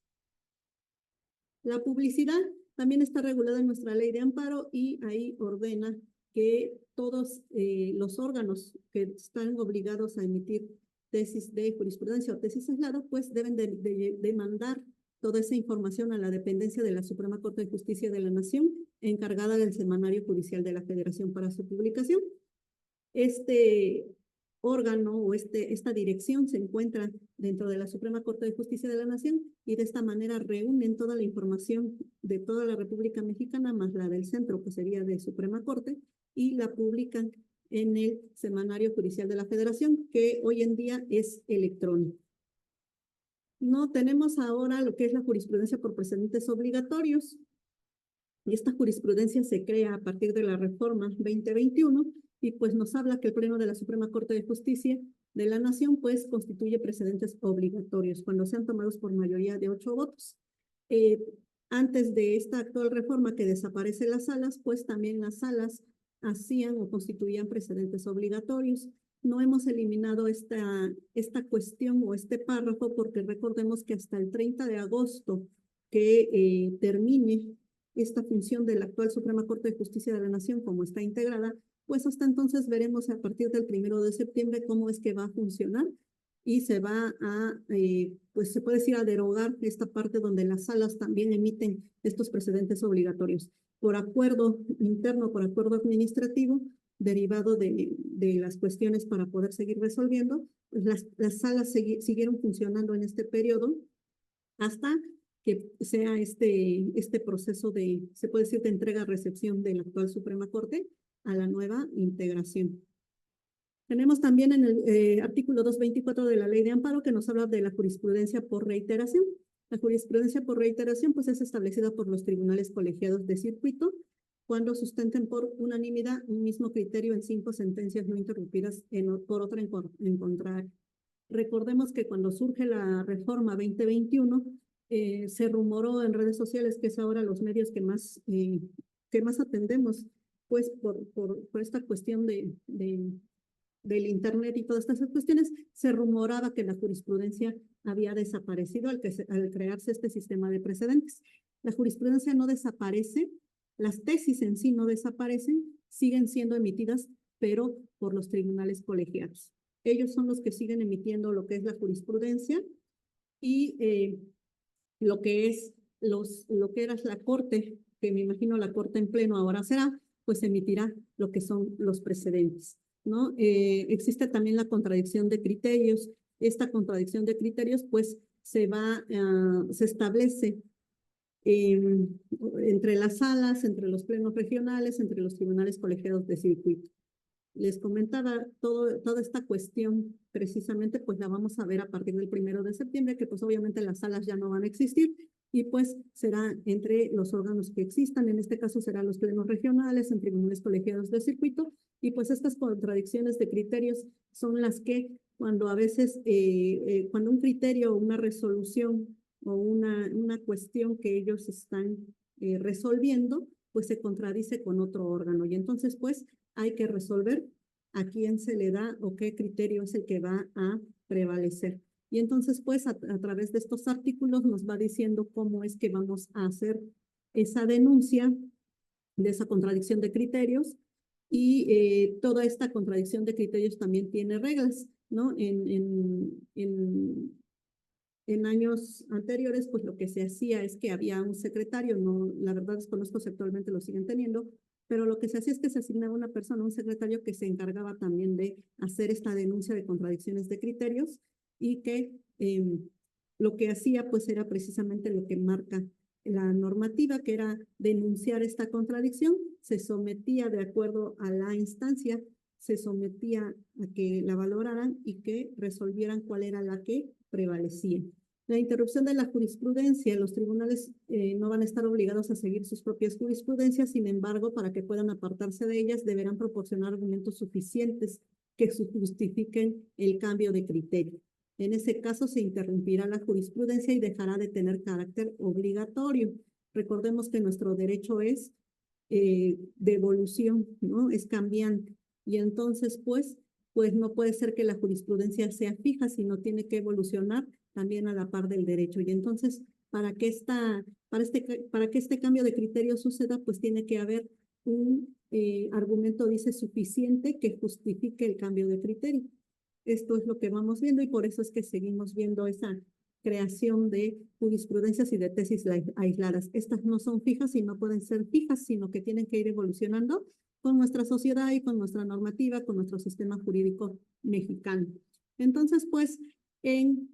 La publicidad también está regulada en nuestra ley de amparo y ahí ordena que todos los órganos que están obligados a emitir tesis de jurisprudencia o tesis aislada, pues deben de mandar toda esa información a la dependencia de la Suprema Corte de Justicia de la Nación, encargada del Semanario Judicial de la Federación para su publicación. Este órgano o esta dirección se encuentra dentro de la Suprema Corte de Justicia de la Nación y de esta manera reúnen toda la información de toda la República Mexicana más la del centro, que sería de Suprema Corte, y la publican en el Semanario Judicial de la Federación, que hoy en día es electrónico. No tenemos ahora lo que es la jurisprudencia por precedentes obligatorios. Y esta jurisprudencia se crea a partir de la reforma 2021 y pues nos habla que el Pleno de la Suprema Corte de Justicia de la Nación pues constituye precedentes obligatorios cuando sean tomados por mayoría de 8 votos. Antes de esta actual reforma que desaparece las salas, pues también las salas hacían o constituían precedentes obligatorios. No hemos eliminado esta cuestión o este párrafo porque recordemos que hasta el 30 de agosto que termine esta función de la actual Suprema Corte de Justicia de la Nación, como está integrada, pues hasta entonces veremos a partir del 1 de septiembre cómo es que va a funcionar y se va pues se puede decir a derogar esta parte donde las salas también emiten estos precedentes obligatorios por acuerdo interno, por acuerdo administrativo, derivado de las cuestiones para poder seguir resolviendo, pues las salas siguieron funcionando en este periodo hasta que sea este proceso de, se puede decir, de entrega-recepción de la actual Suprema Corte a la nueva integración. Tenemos también en el artículo 224 de la Ley de Amparo que nos habla de la jurisprudencia por reiteración. La jurisprudencia por reiteración pues es establecida por los tribunales colegiados de circuito cuando sustenten por unanimidad un mismo criterio en 5 sentencias no interrumpidas por otra en contrario. Recordemos que cuando surge la reforma 2021, se rumoró en redes sociales, que es ahora los medios que más atendemos, pues por esta cuestión del Internet y todas estas cuestiones, se rumoraba que la jurisprudencia había desaparecido al crearse este sistema de precedentes. La jurisprudencia no desaparece, las tesis en sí no desaparecen, siguen siendo emitidas, pero por los tribunales colegiados. Ellos son los que siguen emitiendo lo que es la jurisprudencia y lo que es lo que era la corte, que me imagino la corte en pleno ahora será, pues emitirá lo que son los precedentes, ¿no? Existe también la contradicción de criterios. Esta contradicción de criterios, pues, se establece entre las salas, entre los plenos regionales, entre los tribunales colegiados de circuito. Les comentaba toda esta cuestión, precisamente, pues la vamos a ver a partir del 1 de septiembre, que pues obviamente las salas ya no van a existir y pues será entre los órganos que existan, en este caso serán los plenos regionales, en tribunales colegiados de circuito, y pues estas contradicciones de criterios son las que cuando a veces, cuando un criterio o una resolución o una cuestión que ellos están resolviendo, pues se contradice con otro órgano. Y entonces, pues, hay que resolver a quién se le da o qué criterio es el que va a prevalecer. Y entonces, pues, a través de estos artículos nos va diciendo cómo es que vamos a hacer esa denuncia de esa contradicción de criterios. Y toda esta contradicción de criterios también tiene reglas, ¿no? En años anteriores, pues lo que se hacía es que había un secretario, no, la verdad desconozco si actualmente lo siguen teniendo, pero lo que se hacía es que se asignaba una persona, un secretario que se encargaba también de hacer esta denuncia de contradicciones de criterios y que lo que hacía pues era precisamente lo que marca la normativa, que era denunciar esta contradicción, se sometía de acuerdo a la instancia, se sometía a que la valoraran y que resolvieran cuál era la que prevalecía. La interrupción de la jurisprudencia, los tribunales no van a estar obligados a seguir sus propias jurisprudencias, sin embargo, para que puedan apartarse de ellas, deberán proporcionar argumentos suficientes que justifiquen el cambio de criterio. En ese caso, se interrumpirá la jurisprudencia y dejará de tener carácter obligatorio. Recordemos que nuestro derecho es de evolución, ¿no? Es cambiante. Y entonces, pues no puede ser que la jurisprudencia sea fija, sino tiene que evolucionar también a la par del derecho. Y entonces, para que este cambio de criterio suceda, pues tiene que haber un argumento, dice, suficiente que justifique el cambio de criterio. Esto es lo que vamos viendo y por eso es que seguimos viendo esa creación de jurisprudencias y de tesis aisladas. Estas no son fijas y no pueden ser fijas, sino que tienen que ir evolucionando con nuestra sociedad y con nuestra normativa, con nuestro sistema jurídico mexicano. Entonces, pues, en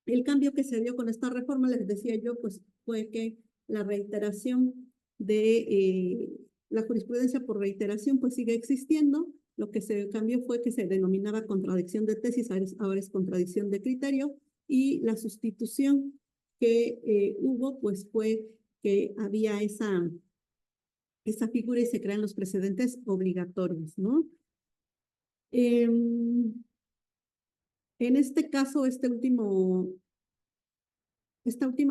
el cambio que se dio con esta reforma, les decía yo, pues fue que la reiteración de la jurisprudencia por reiteración, pues sigue existiendo. Lo que se cambió fue que se denominaba contradicción de tesis, ahora es contradicción de criterio, y la sustitución que hubo, pues fue que había esa figura y se crean los precedentes obligatorios, ¿no? En este caso, esta última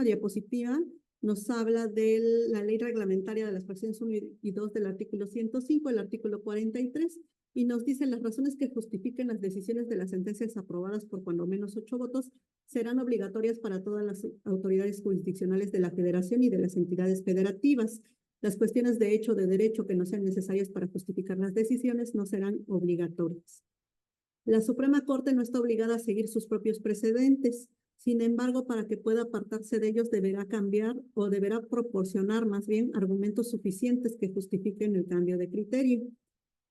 diapositiva nos habla de la ley reglamentaria de las fracciones 1 y 2 del artículo 105, el artículo 43, y nos dice las razones que justifiquen las decisiones de las sentencias aprobadas por cuando menos 8 votos serán obligatorias para todas las autoridades jurisdiccionales de la Federación y de las entidades federativas. Las cuestiones de hecho o de derecho que no sean necesarias para justificar las decisiones no serán obligatorias. La Suprema Corte no está obligada a seguir sus propios precedentes. Sin embargo, para que pueda apartarse de ellos, deberá cambiar o deberá proporcionar más bien argumentos suficientes que justifiquen el cambio de criterio.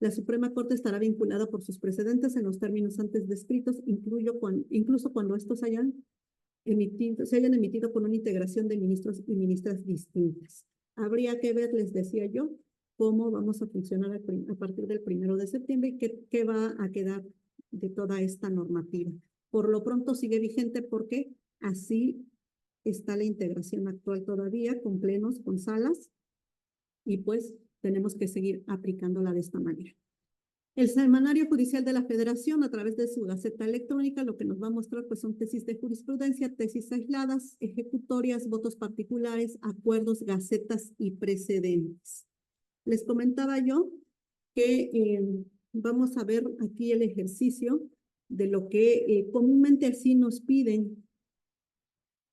La Suprema Corte estará vinculada por sus precedentes en los términos antes descritos, incluso cuando estos se hayan emitido con una integración de ministros y ministras distintas. Habría que ver, les decía yo, cómo vamos a funcionar a partir del 1 de septiembre y qué va a quedar de toda esta normativa. Por lo pronto sigue vigente porque así está la integración actual todavía, con plenos, con salas, y pues tenemos que seguir aplicándola de esta manera. El Semanario Judicial de la Federación, a través de su Gaceta Electrónica, lo que nos va a mostrar pues son tesis de jurisprudencia, tesis aisladas, ejecutorias, votos particulares, acuerdos, gacetas y precedentes. Les comentaba yo que vamos a ver aquí el ejercicio de lo que comúnmente así nos piden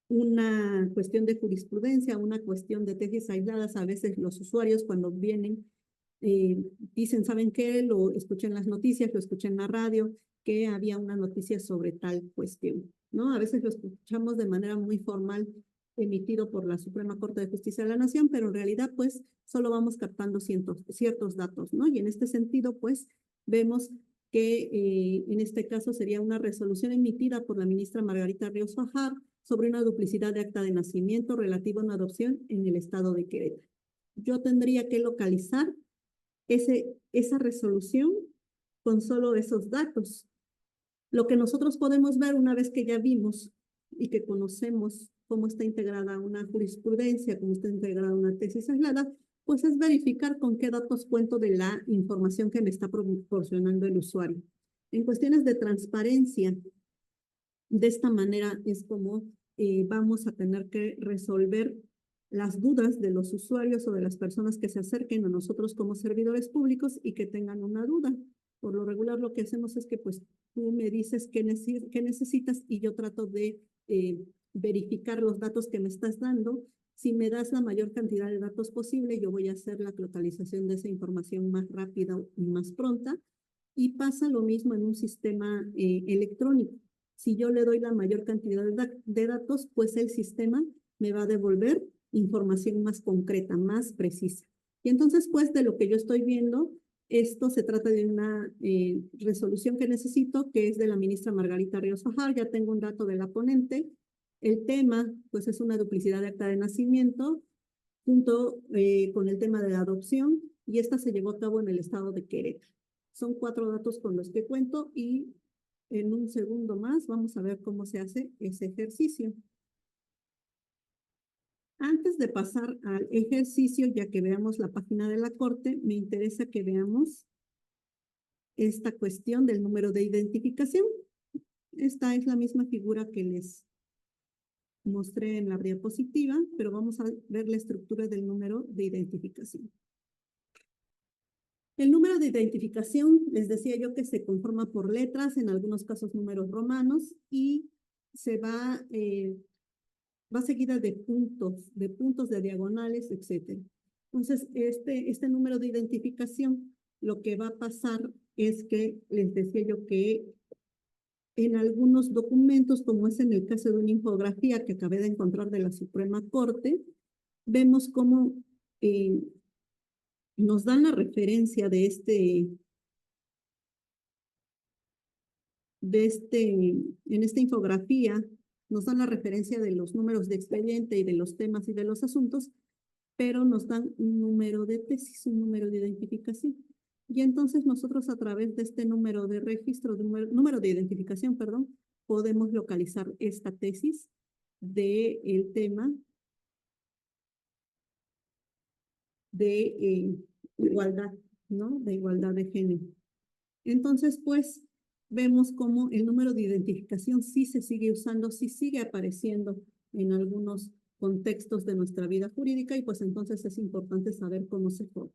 una cuestión de jurisprudencia, una cuestión de tesis aisladas. A veces los usuarios cuando vienen dicen, ¿saben qué? Lo escuché en las noticias, lo escuché en la radio, que había una noticia sobre tal cuestión, ¿no? A veces lo escuchamos de manera muy formal, emitido por la Suprema Corte de Justicia de la Nación, pero en realidad, pues, solo vamos captando ciertos datos, ¿no? Y en este sentido, pues, vemos que en este caso sería una resolución emitida por la ministra Margarita Ríos Fajar sobre una duplicidad de acta de nacimiento relativa a una adopción en el estado de Querétaro. Yo tendría que localizar esa resolución con solo esos datos. Lo que nosotros podemos ver una vez que ya vimos y que conocemos cómo está integrada una jurisprudencia, cómo está integrada una tesis aislada, pues es verificar con qué datos cuento de la información que me está proporcionando el usuario. En cuestiones de transparencia, de esta manera es como vamos a tener que resolver las dudas de los usuarios o de las personas que se acerquen a nosotros como servidores públicos y que tengan una duda. Por lo regular lo que hacemos es que pues tú me dices qué necesitas y yo trato de verificar los datos que me estás dando Si me das la mayor cantidad de datos posible, yo voy a hacer la localización de esa información más rápida y más pronta. Y pasa lo mismo en un sistema electrónico. Si yo le doy la mayor cantidad de datos, pues el sistema me va a devolver información más concreta, más precisa. Y entonces, pues, de lo que yo estoy viendo, esto se trata de una resolución que necesito, que es de la ministra Margarita Ríos Fajar. Ya tengo un dato de la ponente. El tema, pues, es una duplicidad de acta de nacimiento junto con el tema de la adopción, y esta se llevó a cabo en el estado de Querétaro. Son 4 datos con los que cuento y en un segundo más vamos a ver cómo se hace ese ejercicio. Antes de pasar al ejercicio, ya que veamos la página de la Corte, me interesa que veamos esta cuestión del número de identificación. Esta es la misma figura que les mostré en la diapositiva, pero vamos a ver la estructura del número de identificación. El número de identificación, les decía yo que se conforma por letras, en algunos casos números romanos, y se va seguida de puntos de diagonales, etc. Entonces, este número de identificación, lo que va a pasar es que, les decía yo que en algunos documentos, como es en el caso de una infografía que acabé de encontrar de la Suprema Corte, vemos cómo nos dan la referencia en esta infografía, nos dan la referencia de los números de expediente y de los temas y de los asuntos, pero nos dan un número de tesis, un número de identificación. Y entonces nosotros a través de este número de registro, número de identificación, perdón, podemos localizar esta tesis del tema de igualdad, ¿no? De igualdad de género. Entonces, pues, vemos cómo el número de identificación sí se sigue usando, sí sigue apareciendo en algunos contextos de nuestra vida jurídica, y pues entonces es importante saber cómo se forma.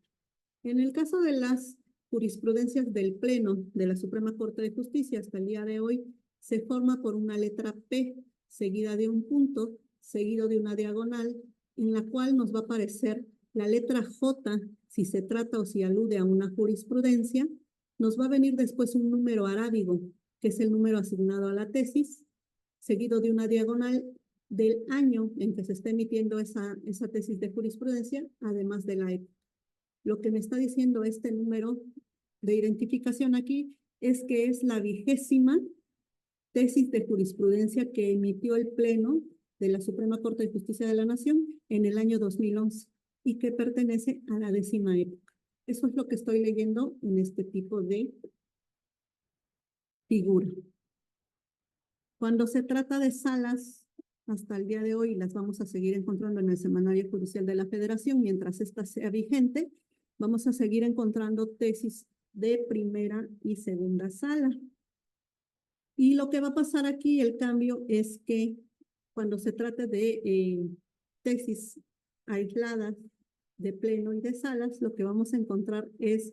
En el caso de las jurisprudencias del Pleno de la Suprema Corte de Justicia hasta el día de hoy, se forma por una letra P seguida de un punto, seguido de una diagonal, en la cual nos va a aparecer la letra J si se trata o si alude a una jurisprudencia. Nos va a venir después un número arábigo, que es el número asignado a la tesis, seguido de una diagonal del año en que se está emitiendo esa tesis de jurisprudencia, además de la época. Lo que me está diciendo este número de identificación aquí es que es la 20ª tesis de jurisprudencia que emitió el Pleno de la Suprema Corte de Justicia de la Nación en el año 2011 y que pertenece a la 10ª época. Eso es lo que estoy leyendo en este tipo de figura. Cuando se trata de salas, hasta el día de hoy las vamos a seguir encontrando en el Semanario Judicial de la Federación. Mientras esta sea vigente, vamos a seguir encontrando tesis de primera y segunda sala. Y lo que va a pasar aquí, el cambio, es que cuando se trate de tesis aisladas de pleno y de salas, lo que vamos a encontrar es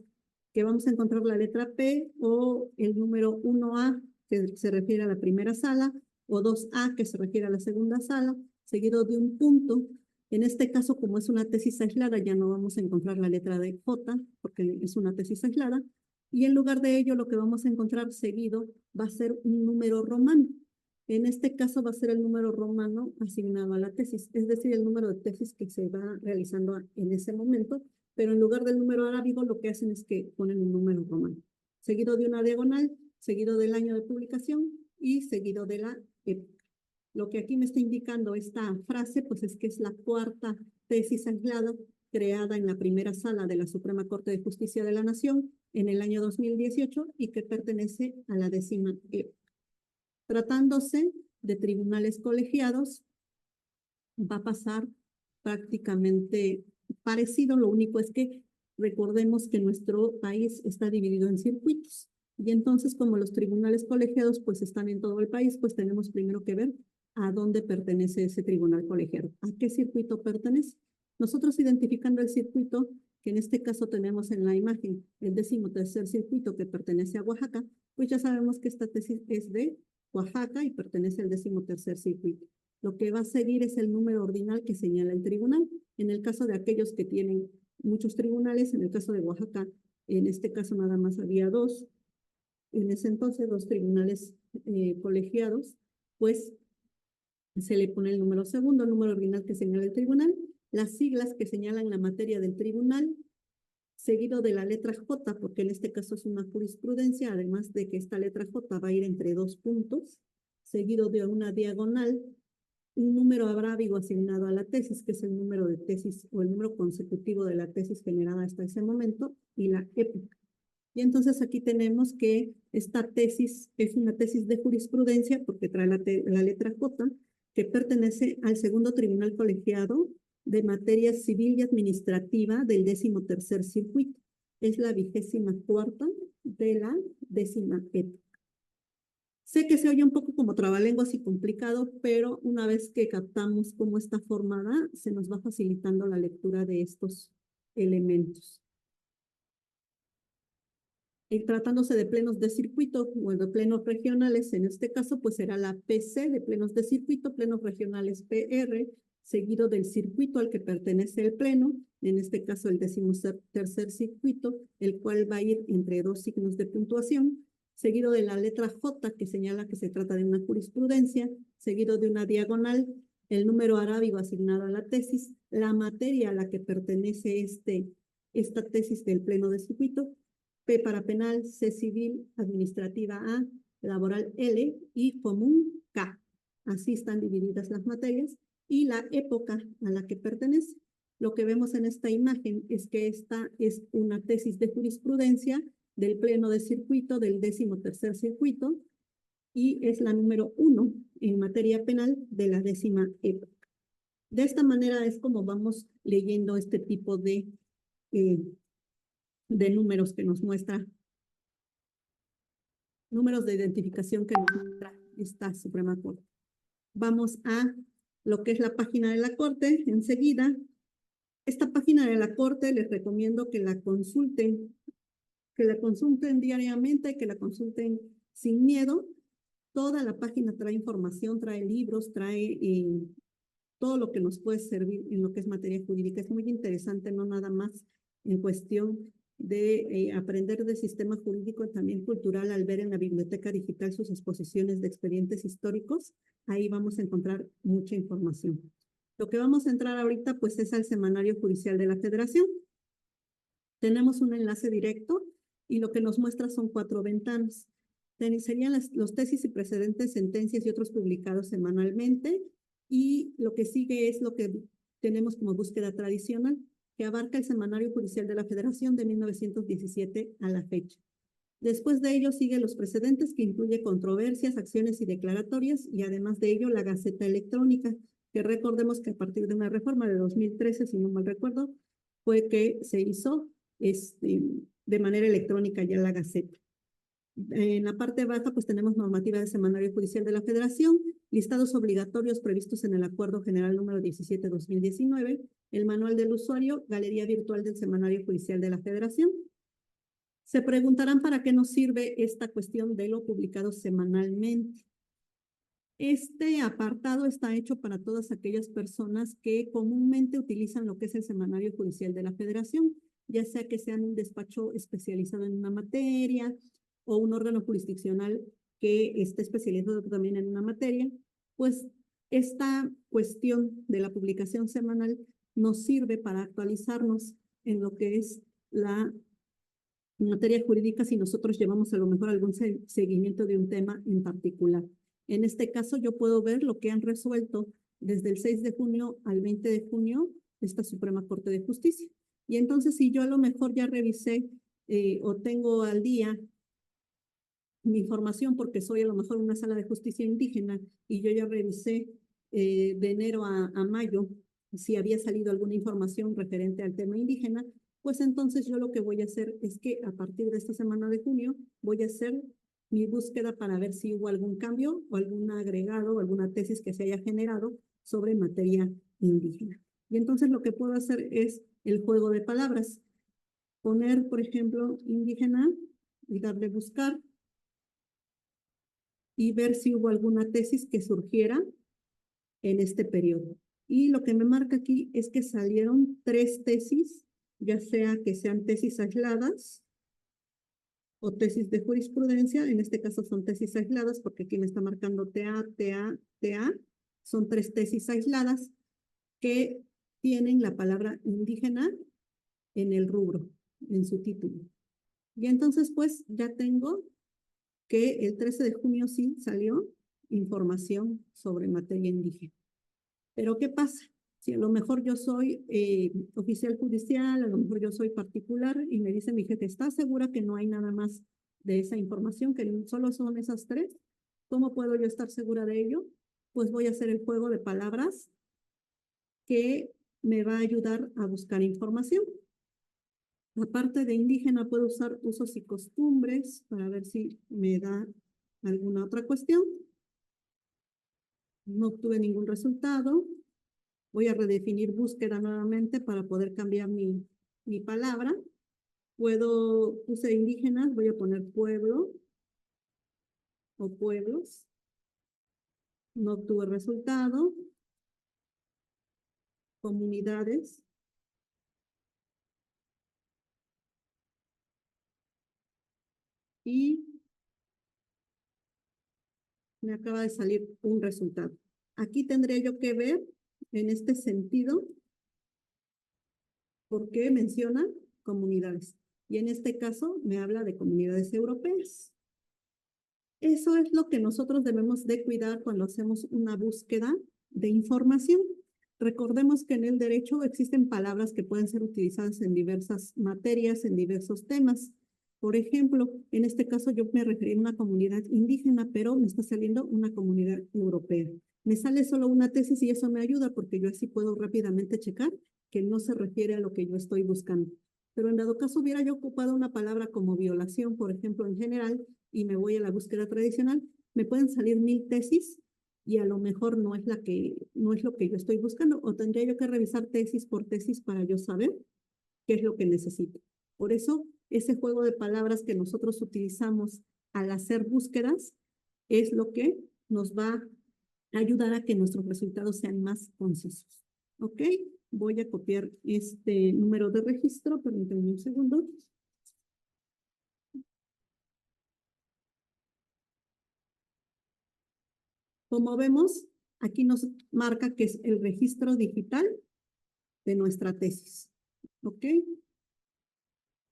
que vamos a encontrar la letra P o el número 1A, que se refiere a la primera sala, o 2A, que se refiere a la segunda sala, seguido de un punto. En este caso, como es una tesis aislada, ya no vamos a encontrar la letra de J, porque es una tesis aislada, y en lugar de ello, lo que vamos a encontrar seguido va a ser un número romano. En este caso va a ser el número romano asignado a la tesis, es decir, el número de tesis que se va realizando en ese momento, pero en lugar del número arábigo lo que hacen es que ponen un número romano, seguido de una diagonal, seguido del año de publicación y seguido de la época. Lo que aquí me está indicando esta frase, pues es que es la 4ª tesis aislada creada en la primera sala de la Suprema Corte de Justicia de la Nación en el año 2018 y que pertenece a la 10ª época. Tratándose de tribunales colegiados, va a pasar prácticamente parecido. Lo único es que recordemos que nuestro país está dividido en circuitos. Y entonces, como los tribunales colegiados pues están en todo el país, pues tenemos primero que ver a dónde pertenece ese tribunal colegiado, a qué circuito pertenece. Nosotros identificando el circuito, que en este caso tenemos en la imagen el 13º circuito que pertenece a Oaxaca, pues ya sabemos que esta tesis es de Oaxaca y pertenece al 13º circuito. Lo que va a seguir es el número ordinal que señala el tribunal. En el caso de aquellos que tienen muchos tribunales, en el caso de Oaxaca, en este caso nada más había dos, en ese entonces dos tribunales colegiados, pues se le pone el número segundo, el número ordinal que señala el tribunal, las siglas que señalan la materia del tribunal, seguido de la letra J, porque en este caso es una jurisprudencia, además de que esta letra J va a ir entre dos puntos, seguido de una diagonal, un número abrábigo asignado a la tesis, que es el número de tesis o el número consecutivo de la tesis generada hasta ese momento, y la época. Y entonces aquí tenemos que esta tesis es una tesis de jurisprudencia porque trae la letra J, que pertenece al segundo tribunal colegiado de materia civil y administrativa del 13º circuito. Es la 24ª de la 10ª época. Sé que se oye un poco como trabalenguas y complicado, pero una vez que captamos cómo está formada, se nos va facilitando la lectura de estos elementos. Y tratándose de plenos de circuito o de plenos regionales, en este caso, pues será la PC de plenos de circuito, plenos regionales PR, seguido del circuito al que pertenece el pleno, en este caso el 13º circuito, el cual va a ir entre dos signos de puntuación, seguido de la letra J, que señala que se trata de una jurisprudencia, seguido de una diagonal, el número arábigo asignado a la tesis, la materia a la que pertenece esta tesis del pleno de circuito, P para penal, C civil, administrativa A, laboral L y común K. Así están divididas las materias y la época a la que pertenece. Lo que vemos en esta imagen es que esta es una tesis de jurisprudencia del pleno de circuito del 13º circuito y es la número 1 en materia penal de la 10ª época. De esta manera es como vamos leyendo este tipo de números que nos muestra, números de identificación que nos muestra esta Suprema Corte. Vamos a lo que es la página de la Corte enseguida. Esta página de la Corte les recomiendo que la consulten diariamente, que la consulten sin miedo. Toda la página trae información, trae libros, trae todo lo que nos puede servir en lo que es materia jurídica. Es muy interesante, no nada más en cuestión de aprender del sistema jurídico, también cultural, al ver en la biblioteca digital sus exposiciones de expedientes históricos. Ahí vamos a encontrar mucha información. Lo que vamos a entrar ahorita, pues, es al Semanario Judicial de la Federación. Tenemos un enlace directo y lo que nos muestra son 4 ventanas. Serían los tesis y precedentes, sentencias y otros publicados semanalmente. Y lo que sigue es lo que tenemos como búsqueda tradicional, que abarca el Semanario Judicial de la Federación de 1917 a la fecha. Después de ello sigue los precedentes, que incluye controversias, acciones y declaratorias, y además de ello la Gaceta Electrónica, que recordemos que a partir de una reforma de 2013, si no mal recuerdo, fue que se hizo de manera electrónica ya la Gaceta. En la parte baja, pues tenemos normativa del Semanario Judicial de la Federación, listados obligatorios previstos en el Acuerdo General número 17/2019, el manual del usuario, galería virtual del Semanario Judicial de la Federación. Se preguntarán para qué nos sirve esta cuestión de lo publicado semanalmente. Este apartado está hecho para todas aquellas personas que comúnmente utilizan lo que es el Semanario Judicial de la Federación, ya sea que sean un despacho especializado en una materia o un órgano jurisdiccional que esté especializado también en una materia, pues esta cuestión de la publicación semanal nos sirve para actualizarnos en lo que es la materia jurídica si nosotros llevamos a lo mejor algún seguimiento de un tema en particular. En este caso, yo puedo ver lo que han resuelto desde el 6 de junio al 20 de junio esta Suprema Corte de Justicia. Y entonces, si yo a lo mejor ya revisé o tengo al día mi información, porque soy a lo mejor una sala de justicia indígena y yo ya revisé de enero a mayo si había salido alguna información referente al tema indígena, pues entonces yo lo que voy a hacer es que a partir de esta semana de junio voy a hacer mi búsqueda para ver si hubo algún cambio o algún agregado o alguna tesis que se haya generado sobre materia indígena. Y entonces lo que puedo hacer es el juego de palabras. Poner, por ejemplo, indígena y darle buscar y ver si hubo alguna tesis que surgiera en este periodo. Y lo que me marca aquí es que salieron 3 tesis, ya sea que sean tesis aisladas o tesis de jurisprudencia. En este caso son tesis aisladas porque aquí me está marcando TA, TA, TA. Son 3 tesis aisladas que tienen la palabra indígena en el rubro, en su título. Y entonces, pues, ya tengo que el 13 de junio sí salió información sobre materia indígena. Pero ¿qué pasa? Si a lo mejor yo soy oficial judicial, a lo mejor yo soy particular y me dice mi jefe, ¿estás segura que no hay nada más de esa información, que solo son esas 3? ¿Cómo puedo yo estar segura de ello? Pues voy a hacer el juego de palabras que me va a ayudar a buscar información. Aparte de indígena, puedo usar usos y costumbres para ver si me da alguna otra cuestión. No obtuve ningún resultado. Voy a redefinir búsqueda nuevamente para poder cambiar mi palabra. Puse indígenas, voy a poner pueblo o pueblos. No obtuve resultado. Comunidades. Y me acaba de salir un resultado. Aquí tendría yo que ver, en este sentido, por qué menciona comunidades. Y en este caso me habla de comunidades europeas. Eso es lo que nosotros debemos de cuidar cuando hacemos una búsqueda de información. Recordemos que en el derecho existen palabras que pueden ser utilizadas en diversas materias, en diversos temas. Por ejemplo, en este caso yo me referí a una comunidad indígena, pero me está saliendo una comunidad europea. Me sale solo una tesis y eso me ayuda porque yo así puedo rápidamente checar que no se refiere a lo que yo estoy buscando. Pero en dado caso hubiera yo ocupado una palabra como violación, por ejemplo, en general, y me voy a la búsqueda tradicional, me pueden salir 1000 tesis y a lo mejor no es lo que yo estoy buscando, o tendría yo que revisar tesis por tesis para yo saber qué es lo que necesito. Por eso, ese juego de palabras que nosotros utilizamos al hacer búsquedas es lo que nos va a ayudar a que nuestros resultados sean más concisos. ¿Ok? Voy a copiar este número de registro, permítanme un segundo. Como vemos, aquí nos marca que es el registro digital de nuestra tesis. ¿Ok?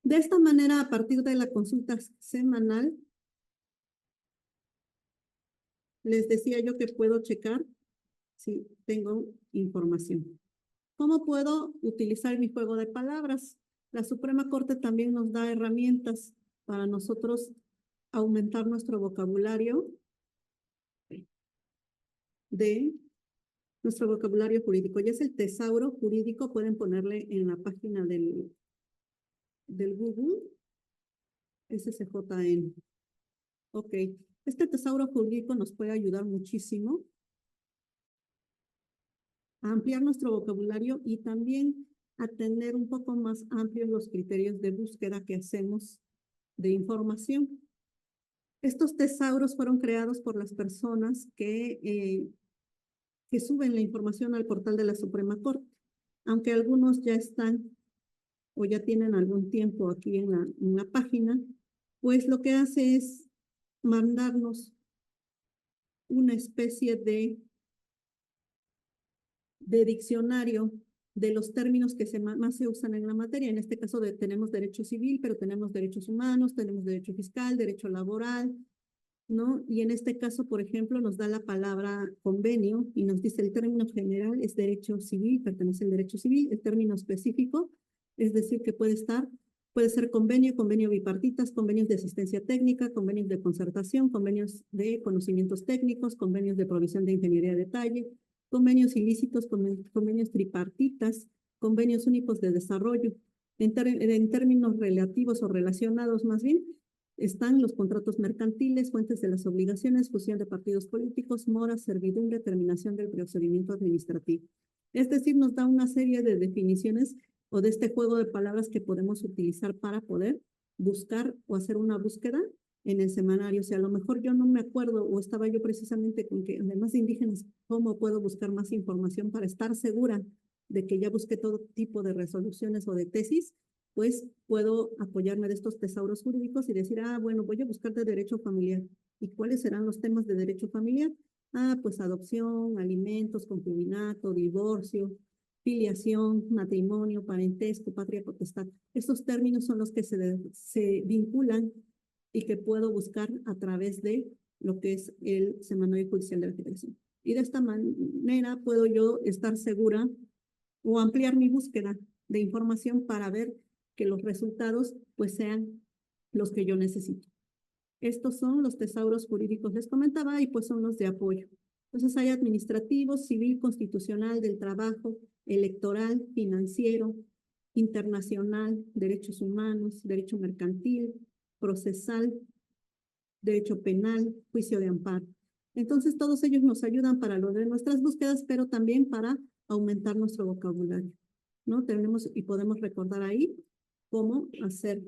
De esta manera, a partir de la consulta semanal, les decía yo que puedo checar si tengo información. ¿Cómo puedo utilizar mi juego de palabras? La Suprema Corte también nos da herramientas para nosotros aumentar nuestro vocabulario jurídico. Ya es el tesauro jurídico, pueden ponerle en la página del Google, SCJN. Ok, este tesauro jurídico nos puede ayudar muchísimo a ampliar nuestro vocabulario y también a tener un poco más amplios los criterios de búsqueda que hacemos de información. Estos tesauros fueron creados por las personas que suben la información al portal de la Suprema Corte, aunque algunos ya están o ya tienen algún tiempo aquí en la página, pues lo que hace es mandarnos una especie de diccionario de los términos que más se usan en la materia. En este caso tenemos derecho civil, pero tenemos derechos humanos, tenemos derecho fiscal, derecho laboral, ¿no? Y en este caso, por ejemplo, nos da la palabra convenio y nos dice el término general es derecho civil, pertenece al derecho civil, el término específico, es decir, que puede ser convenio, convenio bipartitas, convenios de asistencia técnica, convenios de concertación, convenios de conocimientos técnicos, convenios de provisión de ingeniería de detalle, convenios ilícitos, convenios tripartitas, convenios únicos de desarrollo. En términos relativos o relacionados más bien, están los contratos mercantiles, fuentes de las obligaciones, fusión de partidos políticos, moras, servidumbre, terminación del procedimiento administrativo. Es decir, nos da una serie de definiciones o de este juego de palabras que podemos utilizar para poder buscar o hacer una búsqueda en el semanario. O sea, a lo mejor yo no me acuerdo o estaba yo precisamente con que, además de indígenas, ¿cómo puedo buscar más información para estar segura de que ya busqué todo tipo de resoluciones o de tesis? Pues puedo apoyarme de estos tesauros jurídicos y decir, ah, bueno, voy a buscar de derecho familiar. ¿Y cuáles serán los temas de derecho familiar? Ah, pues adopción, alimentos, concubinato, divorcio, filiación, matrimonio, parentesco, patria potestad. Estos términos son los que se vinculan y que puedo buscar a través de lo que es el Semanario Judicial de la Federación. Y de esta manera puedo yo estar segura o ampliar mi búsqueda de información para ver que los resultados pues sean los que yo necesito. Estos son los tesauros jurídicos, les comentaba, y pues son los de apoyo. Entonces hay administrativo, civil, constitucional, del trabajo, electoral, financiero, internacional, derechos humanos, derecho mercantil, procesal, derecho penal, juicio de amparo. Entonces todos ellos nos ayudan para lo de nuestras búsquedas, pero también para aumentar nuestro vocabulario, ¿no? Tenemos y podemos recordar ahí cómo hacer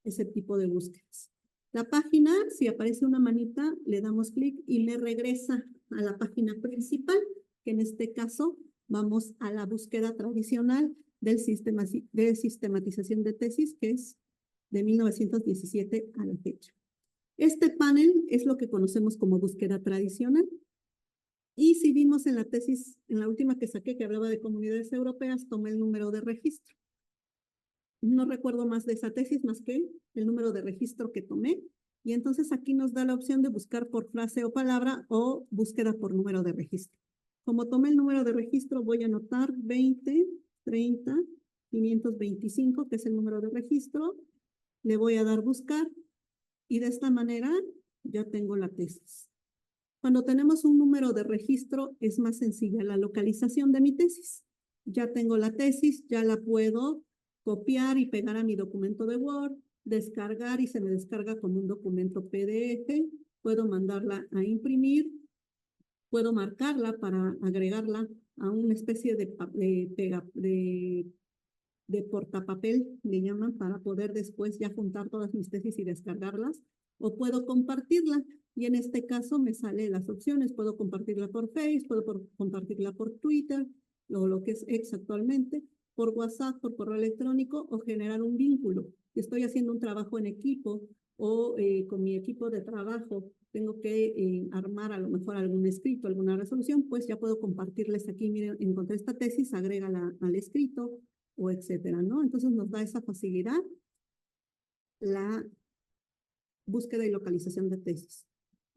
ese tipo de búsquedas. La página, si aparece una manita, le damos clic y me regresa a la página principal, que en este caso vamos a la búsqueda tradicional del sistema de sistematización de tesis, que es de 1917 a la fecha. Este panel es lo que conocemos como búsqueda tradicional. Y si vimos en la tesis, en la última que saqué, que hablaba de comunidades europeas, tomé el número de registro. No recuerdo más de esa tesis, más que el número de registro que tomé. Y entonces aquí nos da la opción de buscar por frase o palabra o búsqueda por número de registro. Como tomé el número de registro, voy a anotar 20, 30, 525, que es el número de registro. Le voy a dar buscar y de esta manera ya tengo la tesis. Cuando tenemos un número de registro, es más sencilla la localización de mi tesis. Ya tengo la tesis, ya la puedo copiar y pegar a mi documento de Word, descargar y se me descarga como un documento PDF. Puedo mandarla a imprimir, puedo marcarla para agregarla a una especie de portapapel, le llaman, para poder después ya juntar todas mis tesis y descargarlas, o puedo compartirla. Y en este caso me salen las opciones, puedo compartirla por Facebook, puedo compartirla por Twitter, o lo que es X actualmente, por WhatsApp, por correo electrónico, o generar un vínculo. Si estoy haciendo un trabajo en equipo o con mi equipo de trabajo tengo que armar a lo mejor algún escrito, alguna resolución, pues ya puedo compartirles aquí, miren, encontré esta tesis, agrégala al escrito, o etcétera, ¿no? Entonces nos da esa facilidad la búsqueda y localización de tesis.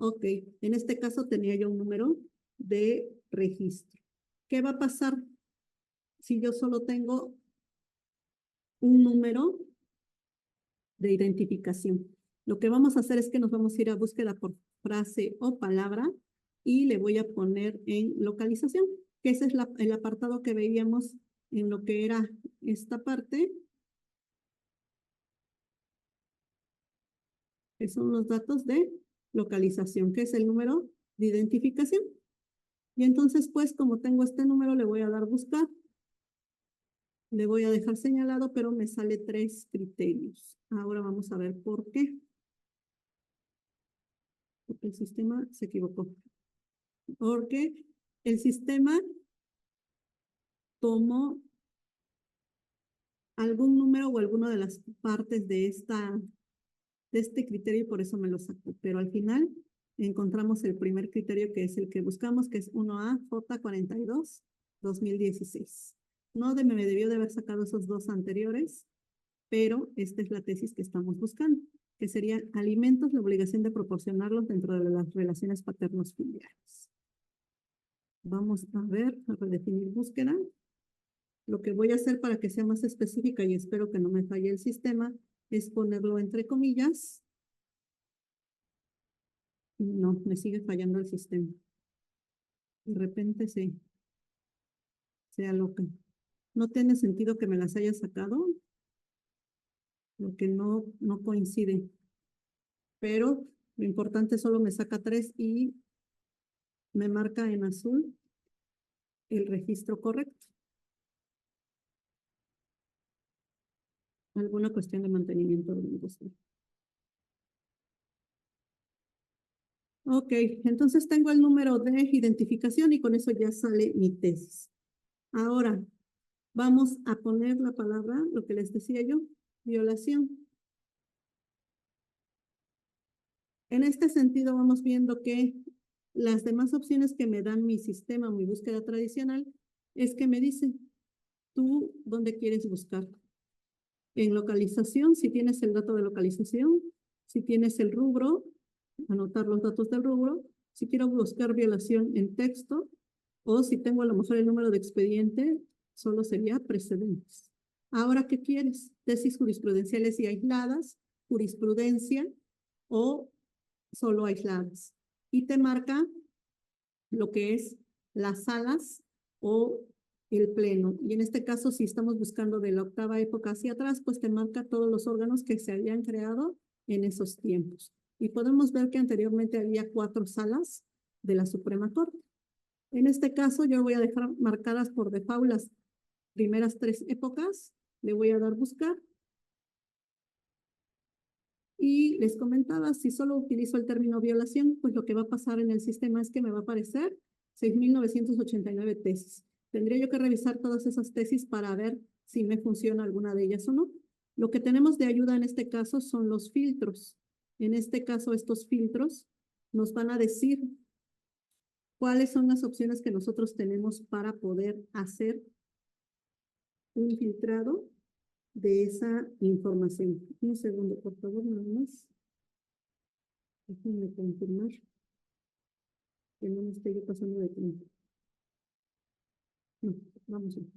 Ok, en este caso tenía yo un número de registro. ¿Qué va a pasar si yo solo tengo un número de identificación? Lo que vamos a hacer es que nos vamos a ir a búsqueda por frase o palabra y le voy a poner en localización, que ese es el apartado que veíamos en lo que era esta parte, que son los datos de localización, que es el número de identificación. Y entonces, pues, como tengo este número, le voy a dar buscar. Le voy a dejar señalado, pero me sale 3 criterios. Ahora vamos a ver por qué. Porque el sistema se equivocó. Porque el sistema tomó algún número o alguna de las partes de este criterio y por eso me lo sacó. Pero al final encontramos el primer criterio que es el que buscamos, que es 1A J42 2016. No me debió de haber sacado esos dos anteriores, pero esta es la tesis que estamos buscando, que sería alimentos, la obligación de proporcionarlos dentro de las relaciones paternos filiales. Vamos a ver, a redefinir búsqueda. Lo que voy a hacer para que sea más específica y espero que no me falle el sistema es ponerlo entre comillas. No, me sigue fallando el sistema. De repente se aloca. No tiene sentido que me las haya sacado, porque no coincide. Pero lo importante solo me saca 3 y me marca en azul el registro correcto. Alguna cuestión de mantenimiento de la industria. Ok, entonces tengo el número de identificación y con eso ya sale mi tesis. Ahora, vamos a poner la palabra, lo que les decía yo, violación. En este sentido, vamos viendo que las demás opciones que me dan mi sistema, mi búsqueda tradicional, es que me dice, ¿tú dónde quieres buscar? En localización, si tienes el dato de localización, si tienes el rubro, anotar los datos del rubro, si quiero buscar violación en texto, o si tengo a lo mejor el número de expediente, solo sería precedentes. Ahora, ¿qué quieres? Tesis jurisprudenciales y aisladas, jurisprudencia o solo aisladas. Y te marca lo que es las salas o el pleno. Y en este caso, si estamos buscando de la octava época hacia atrás, pues te marca todos los órganos que se habían creado en esos tiempos. Y podemos ver que anteriormente había 4 salas de la Suprema Corte. En este caso, yo voy a dejar marcadas por default las primeras 3 épocas. Le voy a dar buscar. Y les comentaba, si solo utilizo el término violación, pues lo que va a pasar en el sistema es que me va a aparecer 6,989 tesis. Tendría yo que revisar todas esas tesis para ver si me funciona alguna de ellas o no. Lo que tenemos de ayuda en este caso son los filtros. En este caso, estos filtros nos van a decir cuáles son las opciones que nosotros tenemos para poder hacer un filtrado de esa información. Un segundo, por favor, nada más. Déjenme confirmar que no me esté yo pasando de tiempo. No, vamos a ver.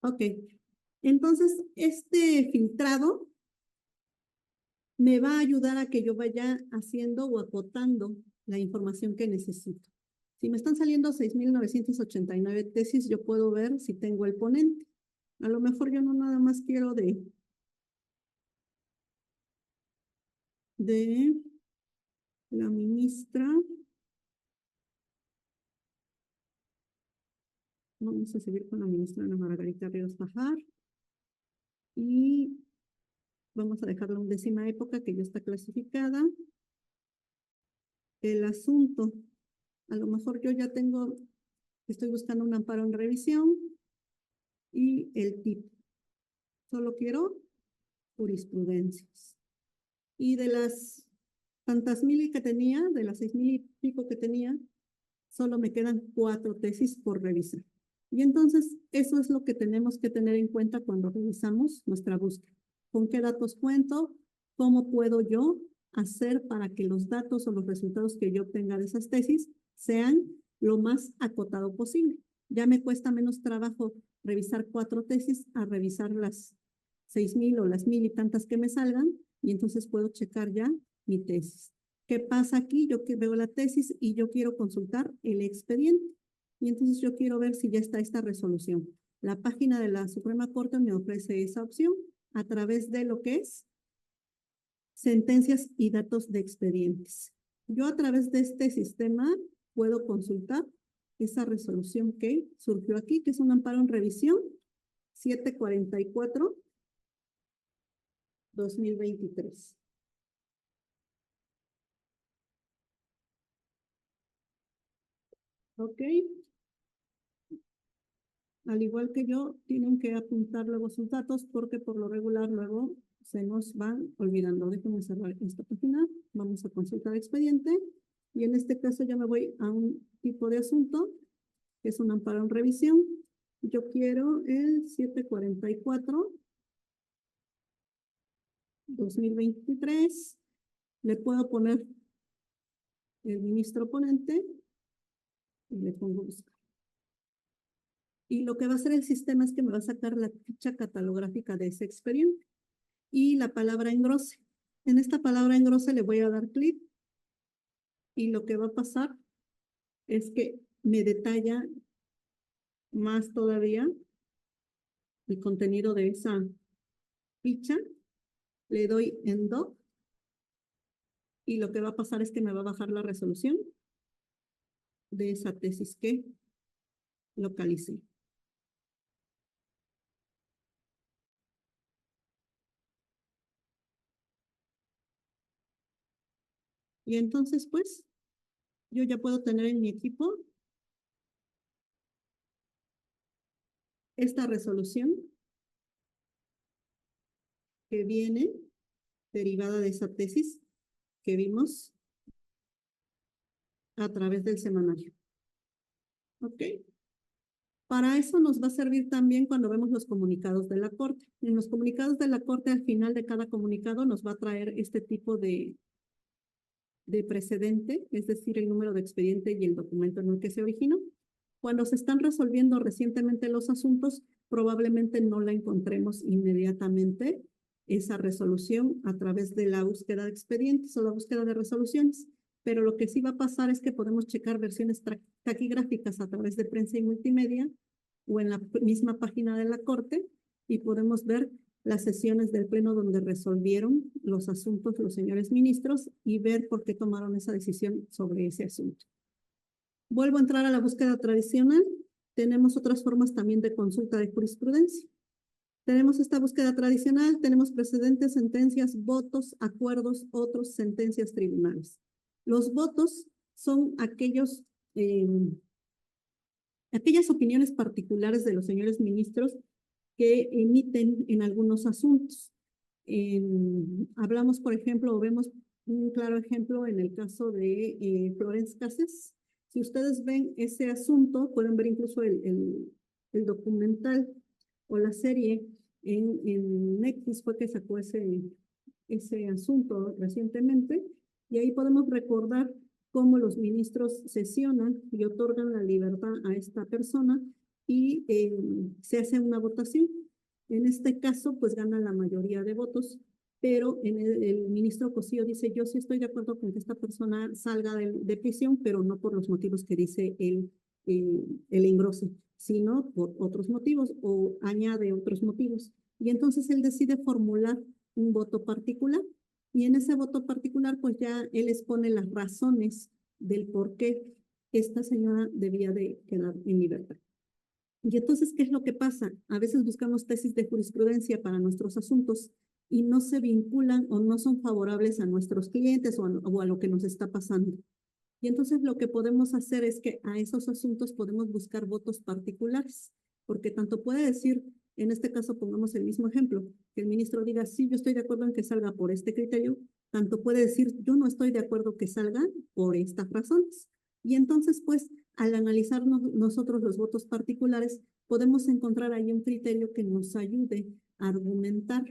Ok. Entonces, este filtrado me va a ayudar a que yo vaya haciendo o acotando la información que necesito. Si me están saliendo 6,989 tesis, yo puedo ver si tengo el ponente. A lo mejor yo no nada más quiero de la ministra. Vamos a seguir con la ministra Ana Margarita Ríos Fajar. Y vamos a dejarla en 10ª época que ya está clasificada. El asunto, a lo mejor yo ya tengo, estoy buscando un amparo en revisión y el tipo. Solo quiero jurisprudencias. Y de las tantas mil que tenía, de las 6,000 y pico que tenía, solo me quedan 4 tesis por revisar. Y entonces eso es lo que tenemos que tener en cuenta cuando revisamos nuestra búsqueda. ¿Con qué datos cuento? ¿Cómo puedo yo hacer para que los datos o los resultados que yo obtenga de esas tesis sean lo más acotado posible? Ya me cuesta menos trabajo revisar 4 tesis a revisar las 6,000 o las 1,000 y tantas que me salgan, y entonces puedo checar ya mi tesis. ¿Qué pasa aquí? Yo que veo la tesis y yo quiero consultar el expediente. Y entonces yo quiero ver si ya está esta resolución. La página de la Suprema Corte me ofrece esa opción a través de lo que es sentencias y datos de expedientes. Yo a través de este sistema puedo consultar esa resolución que surgió aquí, que es un amparo en revisión 744-2023. Ok. Al igual que yo, tienen que apuntar luego sus datos porque por lo regular luego se nos van olvidando. Déjenme cerrar esta página. Vamos a consultar expediente. Y en este caso ya me voy a un tipo de asunto, que es un amparo en revisión. Yo quiero el 744-2023. Le puedo poner el ministro ponente y le pongo buscar. Y lo que va a hacer el sistema es que me va a sacar la ficha catalográfica de ese expediente y la palabra engrose. En esta palabra engrose le voy a dar clic y lo que va a pasar es que me detalla más todavía el contenido de esa ficha. Le doy en doc y lo que va a pasar es que me va a bajar la resolución de esa tesis que localicé. Y entonces, pues, yo ya puedo tener en mi equipo esta resolución que viene derivada de esa tesis que vimos a través del semanario. ¿Ok? Para eso nos va a servir también cuando vemos los comunicados de la Corte. En los comunicados de la Corte, al final de cada comunicado, nos va a traer este tipo de precedente, es decir, el número de expediente y el documento en el que se originó. Cuando se están resolviendo recientemente los asuntos, probablemente no la encontremos inmediatamente esa resolución a través de la búsqueda de expedientes o la búsqueda de resoluciones. Pero lo que sí va a pasar es que podemos checar versiones taquigráficas a través de prensa y multimedia o en la misma página de la Corte y podemos ver las sesiones del Pleno donde resolvieron los asuntos los señores ministros y ver por qué tomaron esa decisión sobre ese asunto. Vuelvo a entrar a la búsqueda tradicional. Tenemos otras formas también de consulta de jurisprudencia. Tenemos esta búsqueda tradicional, tenemos precedentes, sentencias, votos, acuerdos, otros, sentencias, tribunales. Los votos son aquellas opiniones particulares de los señores ministros que emiten en algunos asuntos. Hablamos, por ejemplo, o vemos un claro ejemplo en el caso de Florence Cassés. Si ustedes ven ese asunto, pueden ver incluso el documental o la serie en Netflix fue que sacó ese asunto recientemente, y ahí podemos recordar cómo los ministros sesionan y otorgan la libertad a esta persona y se hace una votación. En este caso, pues gana la mayoría de votos, pero el ministro Cosío dice, yo sí estoy de acuerdo con que esta persona salga de prisión, pero no por los motivos que dice el engrose, sino por otros motivos o añade otros motivos. Y entonces él decide formular un voto particular y en ese voto particular pues ya él expone las razones del por qué esta señora debía de quedar en libertad. Y entonces, ¿qué es lo que pasa? A veces buscamos tesis de jurisprudencia para nuestros asuntos y no se vinculan o no son favorables a nuestros clientes o a lo que nos está pasando. Y entonces lo que podemos hacer es que a esos asuntos podemos buscar votos particulares, porque tanto puede decir, en este caso pongamos el mismo ejemplo, que el ministro diga, sí, yo estoy de acuerdo en que salga por este criterio, tanto puede decir, yo no estoy de acuerdo que salga por estas razones. Y entonces, pues, al analizar nosotros los votos particulares, podemos encontrar ahí un criterio que nos ayude a argumentar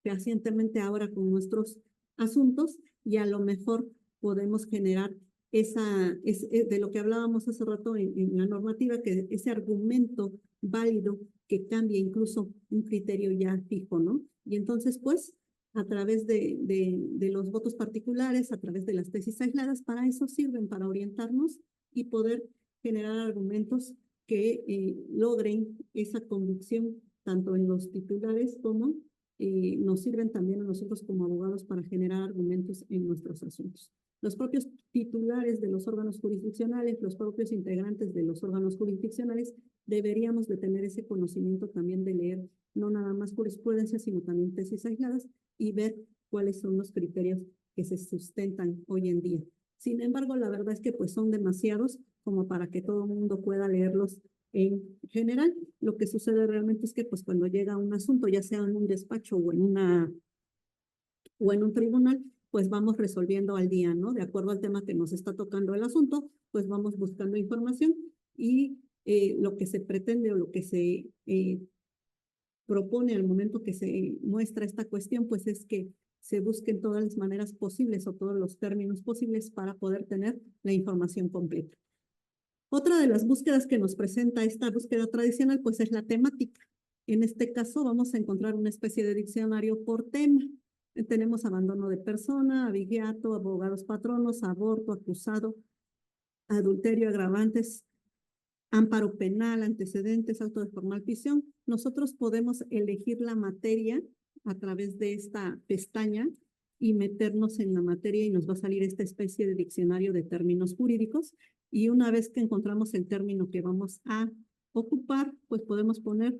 fehacientemente ahora con nuestros asuntos y a lo mejor podemos generar de lo que hablábamos hace rato en la normativa, que ese argumento válido que cambie incluso un criterio ya fijo, ¿no? Y entonces, pues, a través de los votos particulares, a través de las tesis aisladas, para eso sirven, para orientarnos y poder generar argumentos que logren esa convicción tanto en los titulares como nos sirven también a nosotros como abogados para generar argumentos en nuestros asuntos. Los propios titulares de los órganos jurisdiccionales, los propios integrantes de los órganos jurisdiccionales, deberíamos de tener ese conocimiento también de leer no nada más jurisprudencia, sino también tesis aisladas y ver cuáles son los criterios que se sustentan hoy en día. Sin embargo, la verdad es que pues son demasiados como para que todo el mundo pueda leerlos en general. Lo que sucede realmente es que pues cuando llega un asunto, ya sea en un despacho o en un tribunal, pues vamos resolviendo al día, ¿no? De acuerdo al tema que nos está tocando el asunto, pues vamos buscando información y lo que se pretende o lo que se propone al momento que se muestra esta cuestión, pues es que se busquen todas las maneras posibles o todos los términos posibles para poder tener la información completa. Otra de las búsquedas que nos presenta esta búsqueda tradicional, pues es la temática. En este caso vamos a encontrar una especie de diccionario por tema. Tenemos abandono de persona, abigeato, abogados patronos, aborto, acusado, adulterio, agravantes, amparo penal, antecedentes, auto de formal prisión. Nosotros podemos elegir la materia a través de esta pestaña y meternos en la materia y nos va a salir esta especie de diccionario de términos jurídicos. Y una vez que encontramos el término que vamos a ocupar, pues podemos poner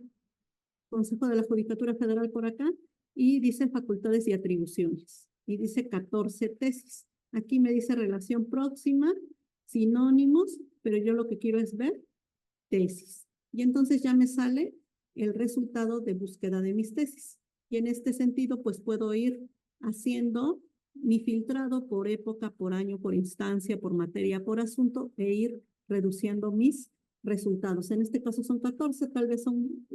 Consejo de la Judicatura Federal por acá y dice facultades y atribuciones. Y dice 14 tesis. Aquí me dice relación próxima, sinónimos, pero yo lo que quiero es ver tesis. Y entonces ya me sale el resultado de búsqueda de mis tesis. Y en este sentido, pues puedo ir haciendo mi filtrado por época, por año, por instancia, por materia, por asunto, e ir reduciendo mis resultados. En este caso son 14, tal vez son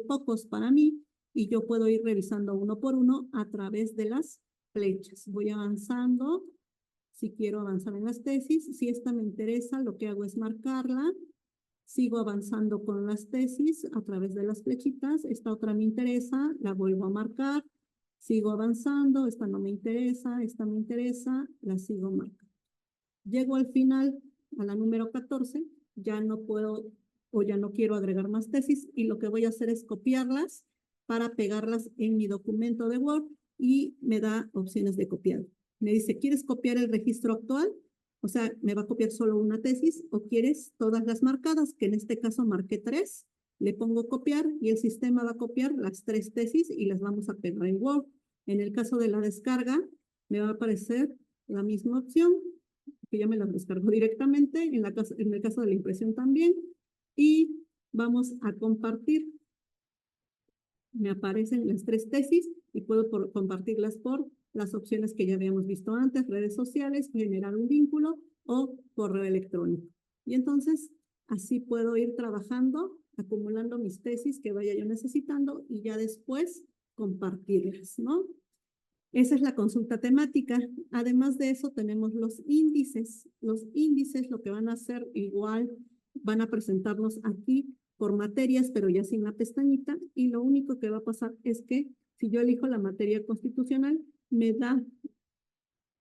pocos para mí, y yo puedo ir revisando uno por uno a través de las flechas. Voy avanzando, si quiero avanzar en las tesis, si esta me interesa, lo que hago es marcarla, sigo avanzando con las tesis a través de las flechitas, esta otra me interesa, la vuelvo a marcar, sigo avanzando, esta no me interesa, esta me interesa, la sigo marcando. Llego al final, a la número 14, ya no puedo o ya no quiero agregar más tesis y lo que voy a hacer es copiarlas para pegarlas en mi documento de Word y me da opciones de copiar. Me dice, ¿quieres copiar el registro actual? O sea, me va a copiar solo una tesis o quieres todas las marcadas, que en este caso marqué 3, le pongo copiar y el sistema va a copiar las 3 tesis y las vamos a pegar en Word. En el caso de la descarga, me va a aparecer la misma opción, que ya me las descargo directamente, en el caso de la impresión también, y vamos a compartir. Me aparecen las 3 tesis y puedo compartirlas por las opciones que ya habíamos visto antes, redes sociales, generar un vínculo o correo electrónico. Y entonces, así puedo ir trabajando, acumulando mis tesis que vaya yo necesitando y ya después compartirlas, ¿no? Esa es la consulta temática. Además de eso, tenemos los índices. Los índices lo que van a hacer igual, van a presentarnos aquí por materias, pero ya sin la pestañita, y lo único que va a pasar es que si yo elijo la materia constitucional, me da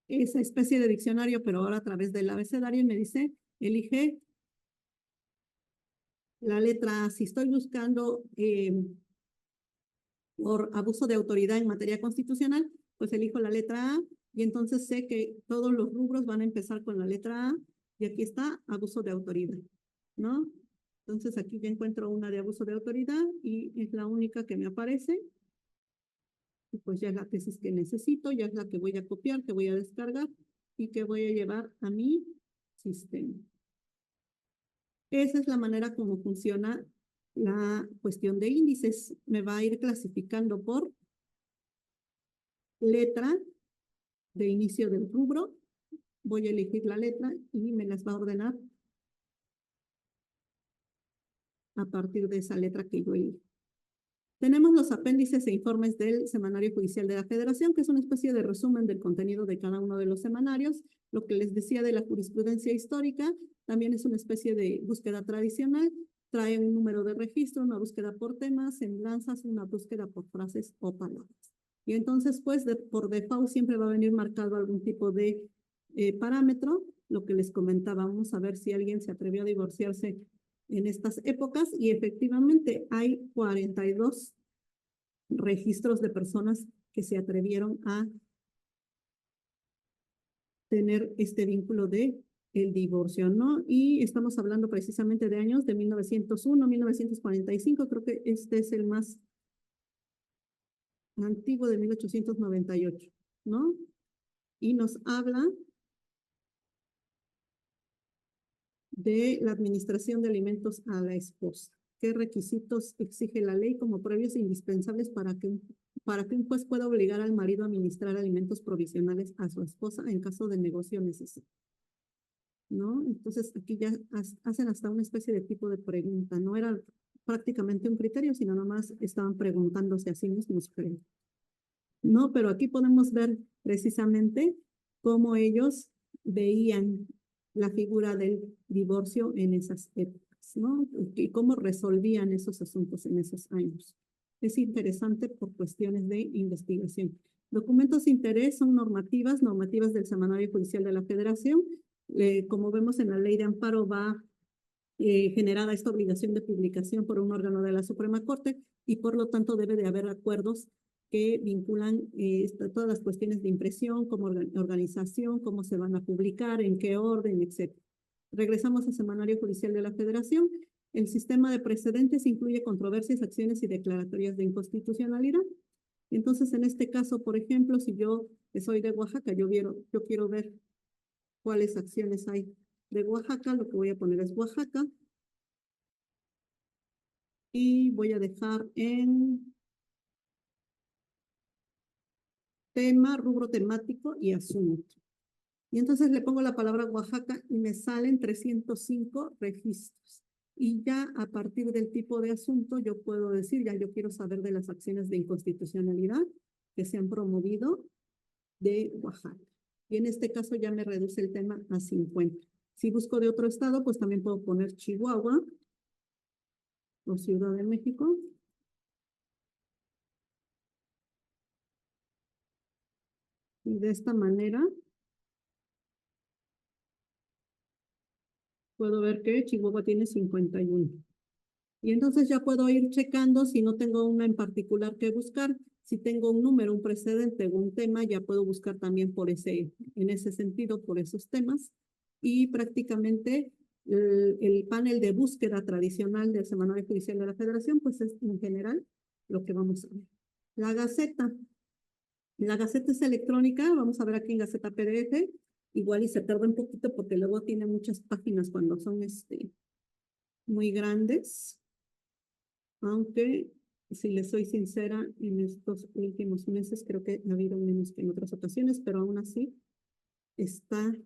esa especie de diccionario, pero ahora a través del abecedario, y me dice, elige la letra A. Si estoy buscando por abuso de autoridad en materia constitucional, pues elijo la letra A, y entonces sé que todos los rubros van a empezar con la letra A, y aquí está abuso de autoridad, ¿no? Entonces aquí ya encuentro una de abuso de autoridad y es la única que me aparece. Y pues ya es la tesis que necesito, ya es la que voy a copiar, que voy a descargar y que voy a llevar a mi sistema. Esa es la manera como funciona la cuestión de índices. Me va a ir clasificando por letra de inicio del rubro. Voy a elegir la letra y me las va a ordenar a partir de esa letra que yo elijo. Tenemos los apéndices e informes del Semanario Judicial de la Federación, que es una especie de resumen del contenido de cada uno de los semanarios. Lo que les decía de la jurisprudencia histórica, también es una especie de búsqueda tradicional. Trae un número de registro, una búsqueda por temas, semblanzas, una búsqueda por frases o palabras. Y entonces, pues, por default siempre va a venir marcado algún tipo de parámetro. Lo que les comentaba, vamos a ver si alguien se atrevió a divorciarse en estas épocas, y efectivamente hay 42 registros de personas que se atrevieron a tener este vínculo de el divorcio, ¿no? Y estamos hablando precisamente de años de 1901, 1945, creo que este es el más antiguo, de 1898, ¿no? Y nos habla de la administración de alimentos a la esposa. ¿Qué requisitos exige la ley como previos e indispensables para que un juez pueda obligar al marido a administrar alimentos provisionales a su esposa en caso de negocio necesario? ¿No? Entonces aquí ya hacen hasta una especie de tipo de pregunta. No era prácticamente un criterio, sino nomás estaban preguntándose a sí mismos, creo. No, pero aquí podemos ver precisamente cómo ellos veían la figura del divorcio en esas épocas, ¿no? Y cómo resolvían esos asuntos en esos años. Es interesante por cuestiones de investigación. Documentos de interés son normativas del Semanario Judicial de la Federación. Como vemos en la Ley de Amparo va generada esta obligación de publicación por un órgano de la Suprema Corte y por lo tanto debe de haber acuerdos que vinculan todas las cuestiones de impresión, como organización, cómo se van a publicar, en qué orden, etc. Regresamos al Semanario Judicial de la Federación. El sistema de precedentes incluye controversias, acciones y declaratorias de inconstitucionalidad. Entonces, en este caso, por ejemplo, si yo soy de Oaxaca, yo quiero ver cuáles acciones hay de Oaxaca. Lo que voy a poner es Oaxaca. Y voy a dejar en tema, rubro temático y asunto. Y entonces le pongo la palabra Oaxaca y me salen 305 registros. Y ya a partir del tipo de asunto yo puedo decir, ya yo quiero saber de las acciones de inconstitucionalidad que se han promovido de Oaxaca. Y en este caso ya me reduce el tema a 50. Si busco de otro estado, pues también puedo poner Chihuahua o Ciudad de México. Y de esta manera puedo ver que Chihuahua tiene 51. Y entonces ya puedo ir checando si no tengo una en particular que buscar. Si tengo un número, un precedente o un tema, ya puedo buscar también por en ese sentido, por esos temas. Y prácticamente el panel de búsqueda tradicional del Semanario Judicial de la Federación, pues es en general lo que vamos a ver. La Gaceta. La Gaceta es electrónica, vamos a ver aquí en Gaceta PDF. Igual y se tarda un poquito porque luego tiene muchas páginas cuando son muy grandes. Aunque, si les soy sincera, en estos últimos meses creo que ha habido menos que en otras ocasiones, pero aún así está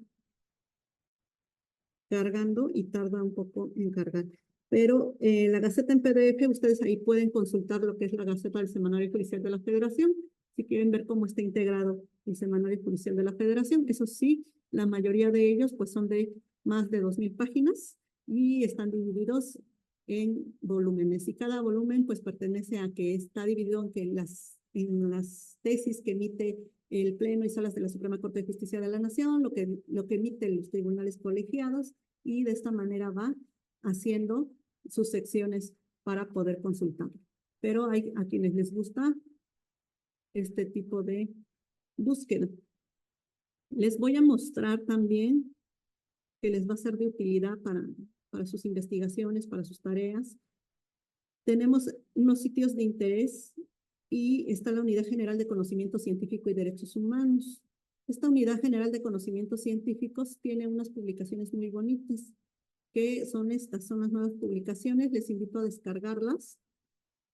cargando y tarda un poco en cargar. Pero la Gaceta en PDF, ustedes ahí pueden consultar lo que es la Gaceta del Semanario Judicial de la Federación, si quieren ver cómo está integrado el Semanario Judicial de la Federación. Eso sí, la mayoría de ellos pues son de más de 2000 páginas y están divididos en volúmenes. Y cada volumen pues pertenece a que está dividido en las tesis que emite el Pleno y Salas de la Suprema Corte de Justicia de la Nación, lo que emiten los tribunales colegiados, y de esta manera va haciendo sus secciones para poder consultar. Pero hay a quienes les gusta este tipo de búsqueda. Les voy a mostrar también que les va a ser de utilidad para sus investigaciones, para sus tareas. Tenemos unos sitios de interés y está la Unidad General de Conocimiento Científico y Derechos Humanos. Esta Unidad General de Conocimientos Científicos tiene unas publicaciones muy bonitas, que son estas, son las nuevas publicaciones. Les invito a descargarlas.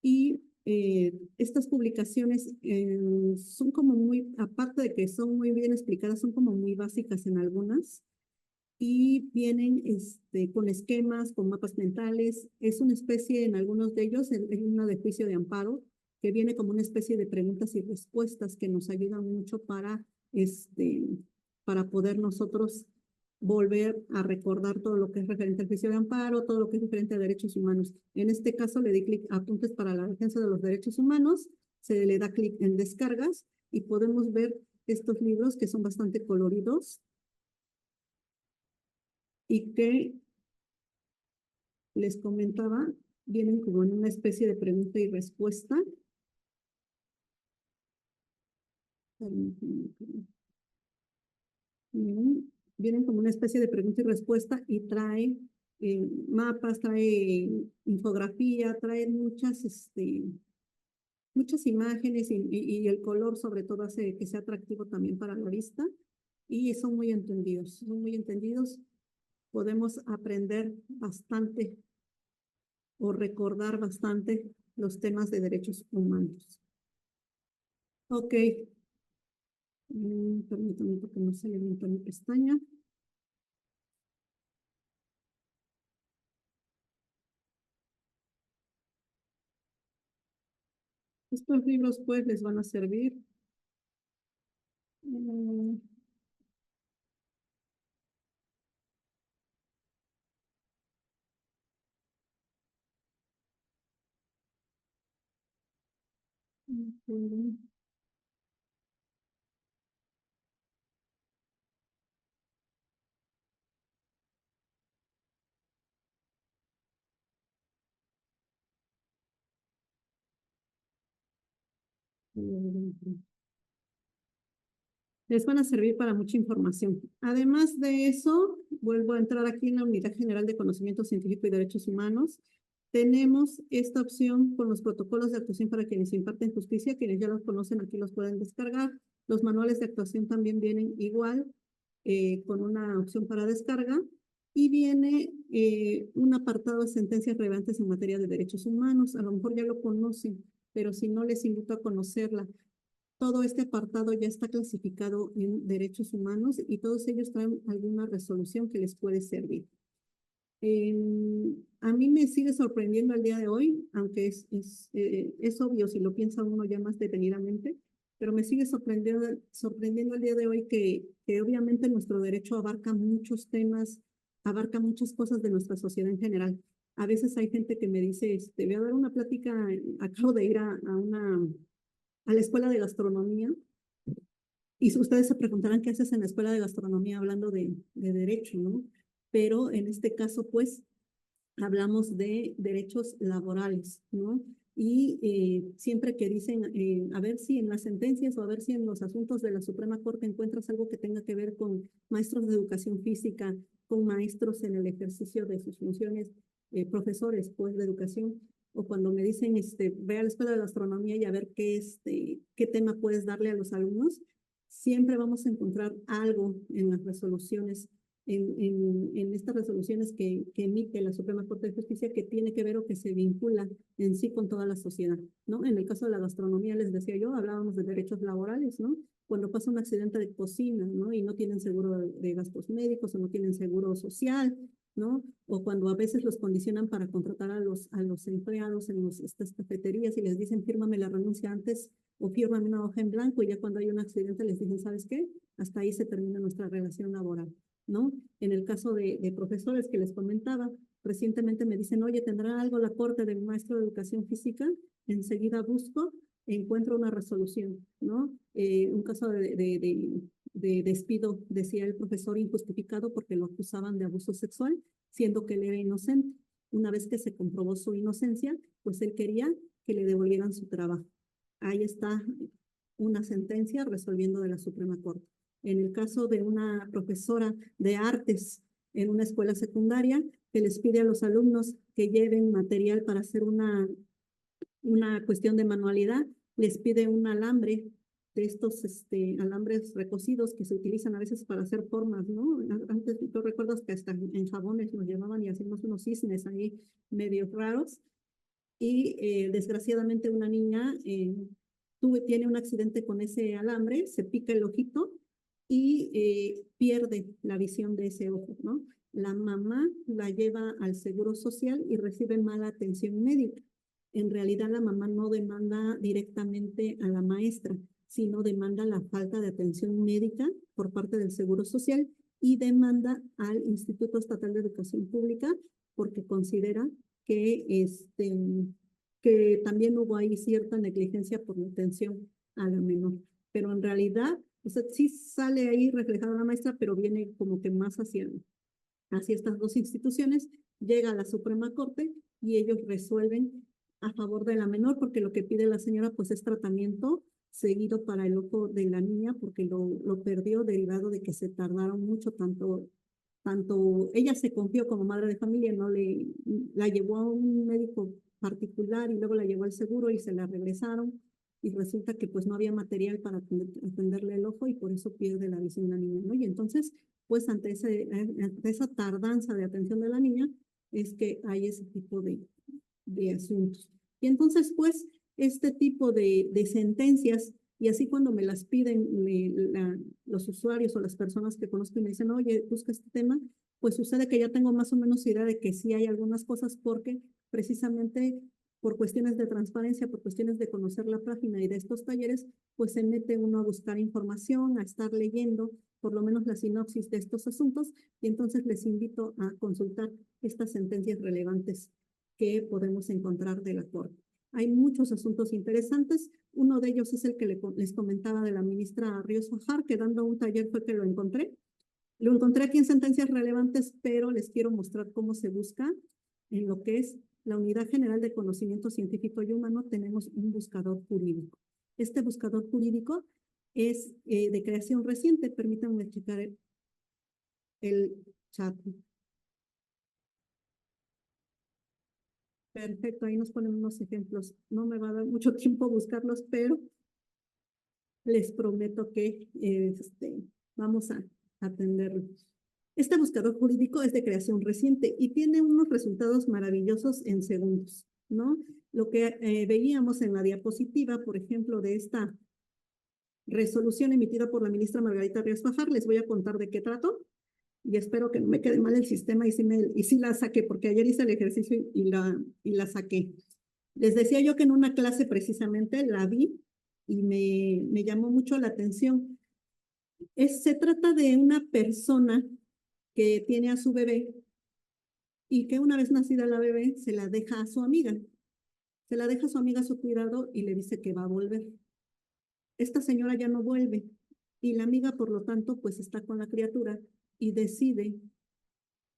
Y estas publicaciones son como muy, aparte de que son muy bien explicadas, son como muy básicas en algunas. Y vienen con esquemas, con mapas mentales. Es una especie, en algunos de ellos, hay una de juicio de amparo, que viene como una especie de preguntas y respuestas que nos ayudan mucho para poder nosotros volver a recordar todo lo que es referente al juicio de amparo, todo lo que es referente a derechos humanos. En este caso le di clic a Apuntes para la Defensa de los Derechos Humanos, se le da clic en Descargas y podemos ver estos libros que son bastante coloridos y que les comentaba, vienen como en una especie de pregunta y respuesta. Vienen como una especie de pregunta y respuesta y trae mapas, trae infografía, trae muchas imágenes y el color sobre todo hace que sea atractivo también para la vista y son muy entendidos. Podemos aprender bastante o recordar bastante los temas de derechos humanos. Ok. Permítanme porque no se levanta mi pestaña. Estos libros pues les van a servir. Les van a servir para mucha información. Además de eso, vuelvo a entrar aquí en la Unidad General de Conocimiento Científico y Derechos Humanos. Tenemos esta opción con los protocolos de actuación para quienes imparten justicia. Quienes ya los conocen aquí los pueden descargar. Los manuales de actuación también vienen igual. con una opción para descarga y viene un apartado de sentencias relevantes en materia de derechos humanos. A lo mejor ya lo conocen, pero si no, les invito a conocerla. Todo este apartado ya está clasificado en derechos humanos y todos ellos traen alguna resolución que les puede servir. A mí me sigue sorprendiendo al día de hoy, aunque es obvio si lo piensa uno ya más detenidamente, pero me sigue sorprendiendo al día de hoy que obviamente nuestro derecho abarca muchos temas, abarca muchas cosas de nuestra sociedad en general. A veces hay gente que me dice, voy a dar una plática, acabo de ir a la escuela de gastronomía, y ustedes se preguntarán qué haces en la escuela de gastronomía hablando de derecho, ¿no? Pero en este caso, pues, hablamos de derechos laborales, ¿no? Y siempre que dicen, a ver si en las sentencias o a ver si en los asuntos de la Suprema Corte encuentras algo que tenga que ver con maestros de educación física, con maestros en el ejercicio de sus funciones, profesores, pues, de educación, o cuando me dicen, ve a la escuela de gastronomía y a ver qué tema puedes darle a los alumnos, siempre vamos a encontrar algo en las resoluciones en estas resoluciones que emite la Suprema Corte de Justicia que tiene que ver o que se vincula en sí con toda la sociedad, ¿no? En el caso de la gastronomía, les decía yo, hablábamos de derechos laborales, ¿no? Cuando pasa un accidente de cocina, ¿no? Y no tienen seguro de gastos médicos o no tienen seguro social, ¿no? O cuando a veces los condicionan para contratar a los empleados en estas cafeterías y les dicen, fírmame la renuncia antes o fírmame una hoja en blanco y ya cuando hay un accidente les dicen, ¿sabes qué? Hasta ahí se termina nuestra relación laboral, ¿no? En el caso de profesores que les comentaba, recientemente me dicen, oye, ¿tendrá algo la corte del maestro de educación física? Enseguida busco, encuentro una resolución, ¿no? Un caso de despido, decía el profesor, injustificado porque lo acusaban de abuso sexual, siendo que él era inocente. Una vez que se comprobó su inocencia, pues él quería que le devolvieran su trabajo. Ahí está una sentencia resolviendo de la Suprema Corte. En el caso de una profesora de artes en una escuela secundaria que les pide a los alumnos que lleven material para hacer una cuestión de manualidad, les pide un alambre de estos alambres recocidos que se utilizan a veces para hacer formas, ¿no? Antes, tú recuerdas que hasta en jabones nos llevaban y hacíamos unos cisnes ahí medio raros. Y desgraciadamente una niña tiene un accidente con ese alambre, se pica el ojito y pierde la visión de ese ojo, ¿no? La mamá la lleva al Seguro Social y recibe mala atención médica. En realidad la mamá no demanda directamente a la maestra, sino demanda la falta de atención médica por parte del Seguro Social y demanda al Instituto Estatal de Educación Pública porque considera que también hubo ahí cierta negligencia por la atención a la menor. Pero en realidad, o sea, sí sale ahí reflejada la maestra, pero viene como que más hacia estas dos instituciones, llega a la Suprema Corte y ellos resuelven a favor de la menor, porque lo que pide la señora pues es tratamiento seguido para el ojo de la niña, porque lo perdió derivado de que se tardaron mucho, tanto ella se confió como madre de familia, la llevó a un médico particular y luego la llevó al seguro y se la regresaron y resulta que pues no había material para atenderle el ojo y por eso pierde la visión la niña, ¿no? Y entonces, pues ante esa tardanza de atención de la niña es que hay ese tipo de asuntos. Y entonces, pues, este tipo de sentencias, y así cuando me las piden los usuarios o las personas que conozco y me dicen, oye, busca este tema, pues sucede que ya tengo más o menos idea de que sí hay algunas cosas porque precisamente por cuestiones de transparencia, por cuestiones de conocer la página y de estos talleres, pues se mete uno a buscar información, a estar leyendo por lo menos la sinopsis de estos asuntos, y entonces les invito a consultar estas sentencias relevantes que podemos encontrar de la Corte. Hay muchos asuntos interesantes. Uno de ellos es el que les comentaba de la ministra Ríos Fajar, que dando un taller fue que lo encontré. Lo encontré aquí en sentencias relevantes, pero les quiero mostrar cómo se busca en lo que es la Unidad General de Conocimiento Científico y Humano. Tenemos un buscador jurídico. Este buscador jurídico es de creación reciente. Permítanme checar el chat. Perfecto, ahí nos ponen unos ejemplos. No me va a dar mucho tiempo buscarlos, pero les prometo que vamos a atenderlo. Este buscador jurídico es de creación reciente y tiene unos resultados maravillosos en segundos, ¿no? Lo que veíamos en la diapositiva, por ejemplo, de esta resolución emitida por la ministra Margarita Ríos Fajar, les voy a contar de qué trato y espero que no me quede mal el sistema y sí la saqué, porque ayer hice el ejercicio y la saqué. Les decía yo que en una clase precisamente la vi y me llamó mucho la atención. Se trata de una persona que tiene a su bebé y que una vez nacida la bebé se la deja a su amiga. Se la deja a su amiga a su cuidado y le dice que va a volver. Esta señora ya no vuelve y la amiga, por lo tanto, pues está con la criatura y decide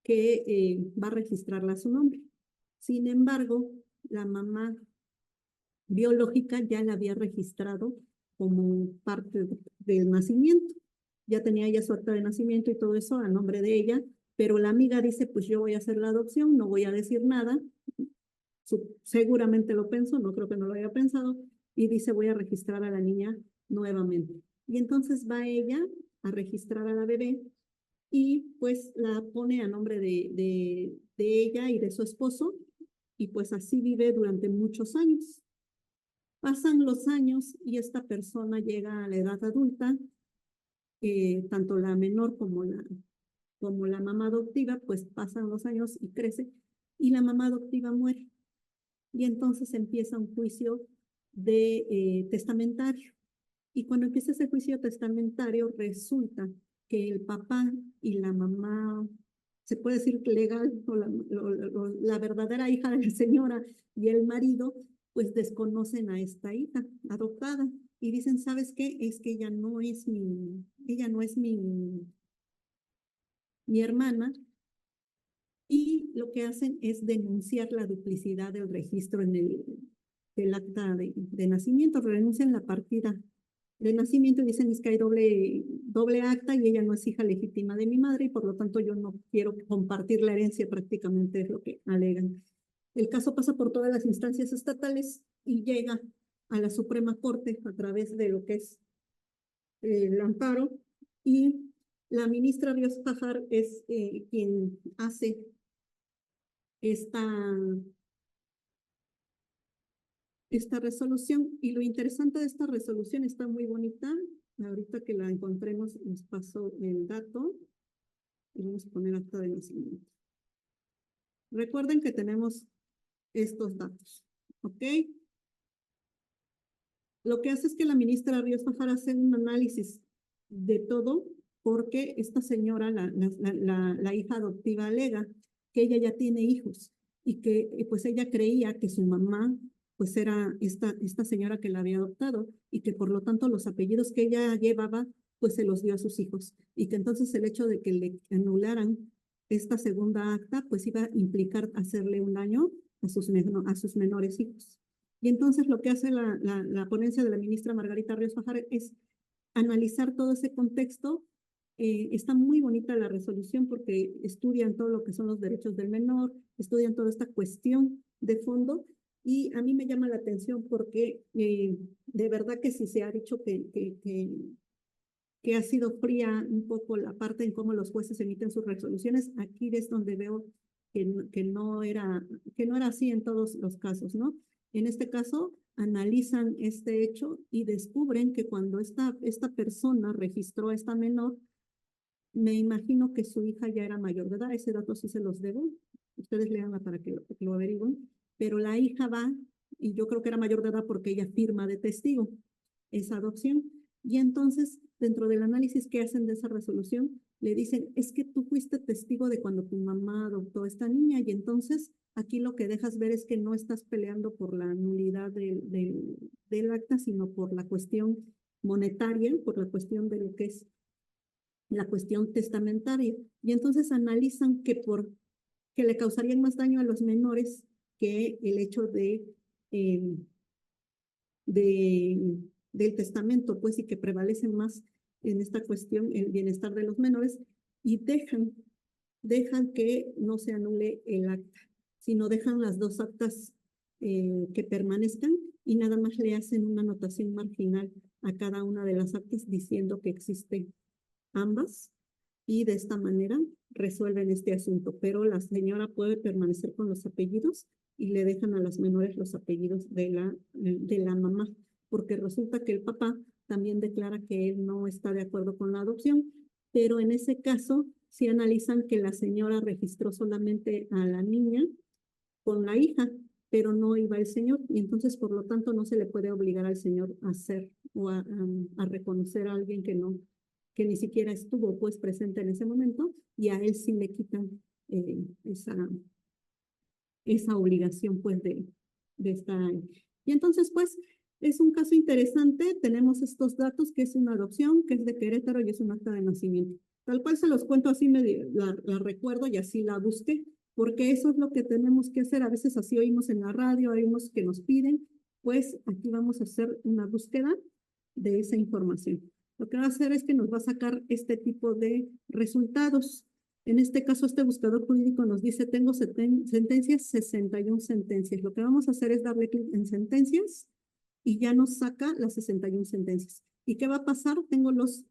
que va a registrarla a su nombre. Sin embargo, la mamá biológica ya la había registrado como parte del nacimiento. Ya tenía ella su acta de nacimiento y todo eso a nombre de ella, pero la amiga dice, pues yo voy a hacer la adopción, no voy a decir nada. Seguramente lo pensó, no creo que no lo haya pensado, y dice, voy a registrar a la niña nuevamente. Y entonces va ella a registrar a la bebé y pues la pone a nombre de ella y de su esposo, y pues así vive durante muchos años. Pasan los años y esta persona llega a la edad adulta, tanto la menor como la mamá adoptiva, pues pasan los años y crece, y la mamá adoptiva muere. Y entonces empieza un juicio de testamentario. Y cuando empieza ese juicio testamentario, resulta que el papá y la mamá, se puede decir legal, o la verdadera hija de la señora y el marido, pues desconocen a esta hija adoptada y dicen, ¿sabes qué? Es que ella no es mi hermana, y lo que hacen es denunciar la duplicidad del registro en del acta de nacimiento, renuncian la partida de nacimiento y dicen es que hay doble acta y ella no es hija legítima de mi madre y por lo tanto yo no quiero compartir la herencia, prácticamente es lo que alegan. El caso pasa por todas las instancias estatales y llega a la Suprema Corte a través de lo que es el amparo, y la ministra Ríos Fajar es quien hace esta resolución, y lo interesante de esta resolución está muy bonita. Ahorita que la encontremos les paso el dato y vamos a poner acta de nacimiento. Recuerden que tenemos estos datos, ¿ok? Lo que hace es que la ministra Ríos Fajar hace un análisis de todo, porque esta señora, la hija adoptiva, alega que ella ya tiene hijos y que pues ella creía que su mamá pues era esta señora que la había adoptado y que por lo tanto los apellidos que ella llevaba pues se los dio a sus hijos, y que entonces el hecho de que le anularan esta segunda acta pues iba a implicar hacerle un daño a sus menores hijos. Y entonces lo que hace la ponencia de la ministra Margarita Ríos Fajar es analizar todo ese contexto. Está muy bonita la resolución porque estudian todo lo que son los derechos del menor, estudian toda esta cuestión de fondo, y a mí me llama la atención porque de verdad que si se ha dicho que ha sido fría un poco la parte en cómo los jueces emiten sus resoluciones, aquí es donde veo que no era así en todos los casos, ¿no? En este caso, analizan este hecho y descubren que cuando esta persona registró a esta menor, me imagino que su hija ya era mayor de edad, ese dato sí se los debo, ustedes leanla para que lo averigüen, pero la hija va, y yo creo que era mayor de edad porque ella firma de testigo esa adopción, y entonces dentro del análisis que hacen de esa resolución, le dicen, es que tú fuiste testigo de cuando tu mamá adoptó a esta niña, y entonces aquí lo que dejas ver es que no estás peleando por la nulidad del acta, sino por la cuestión monetaria, por la cuestión de lo que es la cuestión testamentaria. Y entonces analizan que le causarían más daño a los menores que el hecho eh, del testamento, pues, y que prevalecen más en esta cuestión el bienestar de los menores, y dejan que no se anule el acta, sino dejan las dos actas que permanezcan, y nada más le hacen una anotación marginal a cada una de las actas diciendo que existen ambas, y de esta manera resuelven este asunto, pero la señora puede permanecer con los apellidos y le dejan a las menores los apellidos de la mamá, porque resulta que el papá también declara que él no está de acuerdo con la adopción, pero en ese caso sí analizan que la señora registró solamente a la niña con la hija, pero no iba el señor, y entonces por lo tanto no se le puede obligar al señor a hacer o a reconocer a alguien que no, que ni siquiera estuvo pues presente en ese momento, y a él sí le quitan esa obligación pues de estar ahí. Y entonces pues es un caso interesante, tenemos estos datos que es una adopción, que es de Querétaro y es un acta de nacimiento. Tal cual se los cuento así, la recuerdo y así la busqué, porque eso es lo que tenemos que hacer. A veces así oímos en la radio, oímos que nos piden, pues aquí vamos a hacer una búsqueda de esa información. Lo que va a hacer es que nos va a sacar este tipo de resultados. En este caso, este buscador jurídico nos dice, tengo sentencias, 61 sentencias. Lo que vamos a hacer es darle clic en sentencias y ya nos saca las 61 sentencias. ¿Y qué va a pasar? Tengo las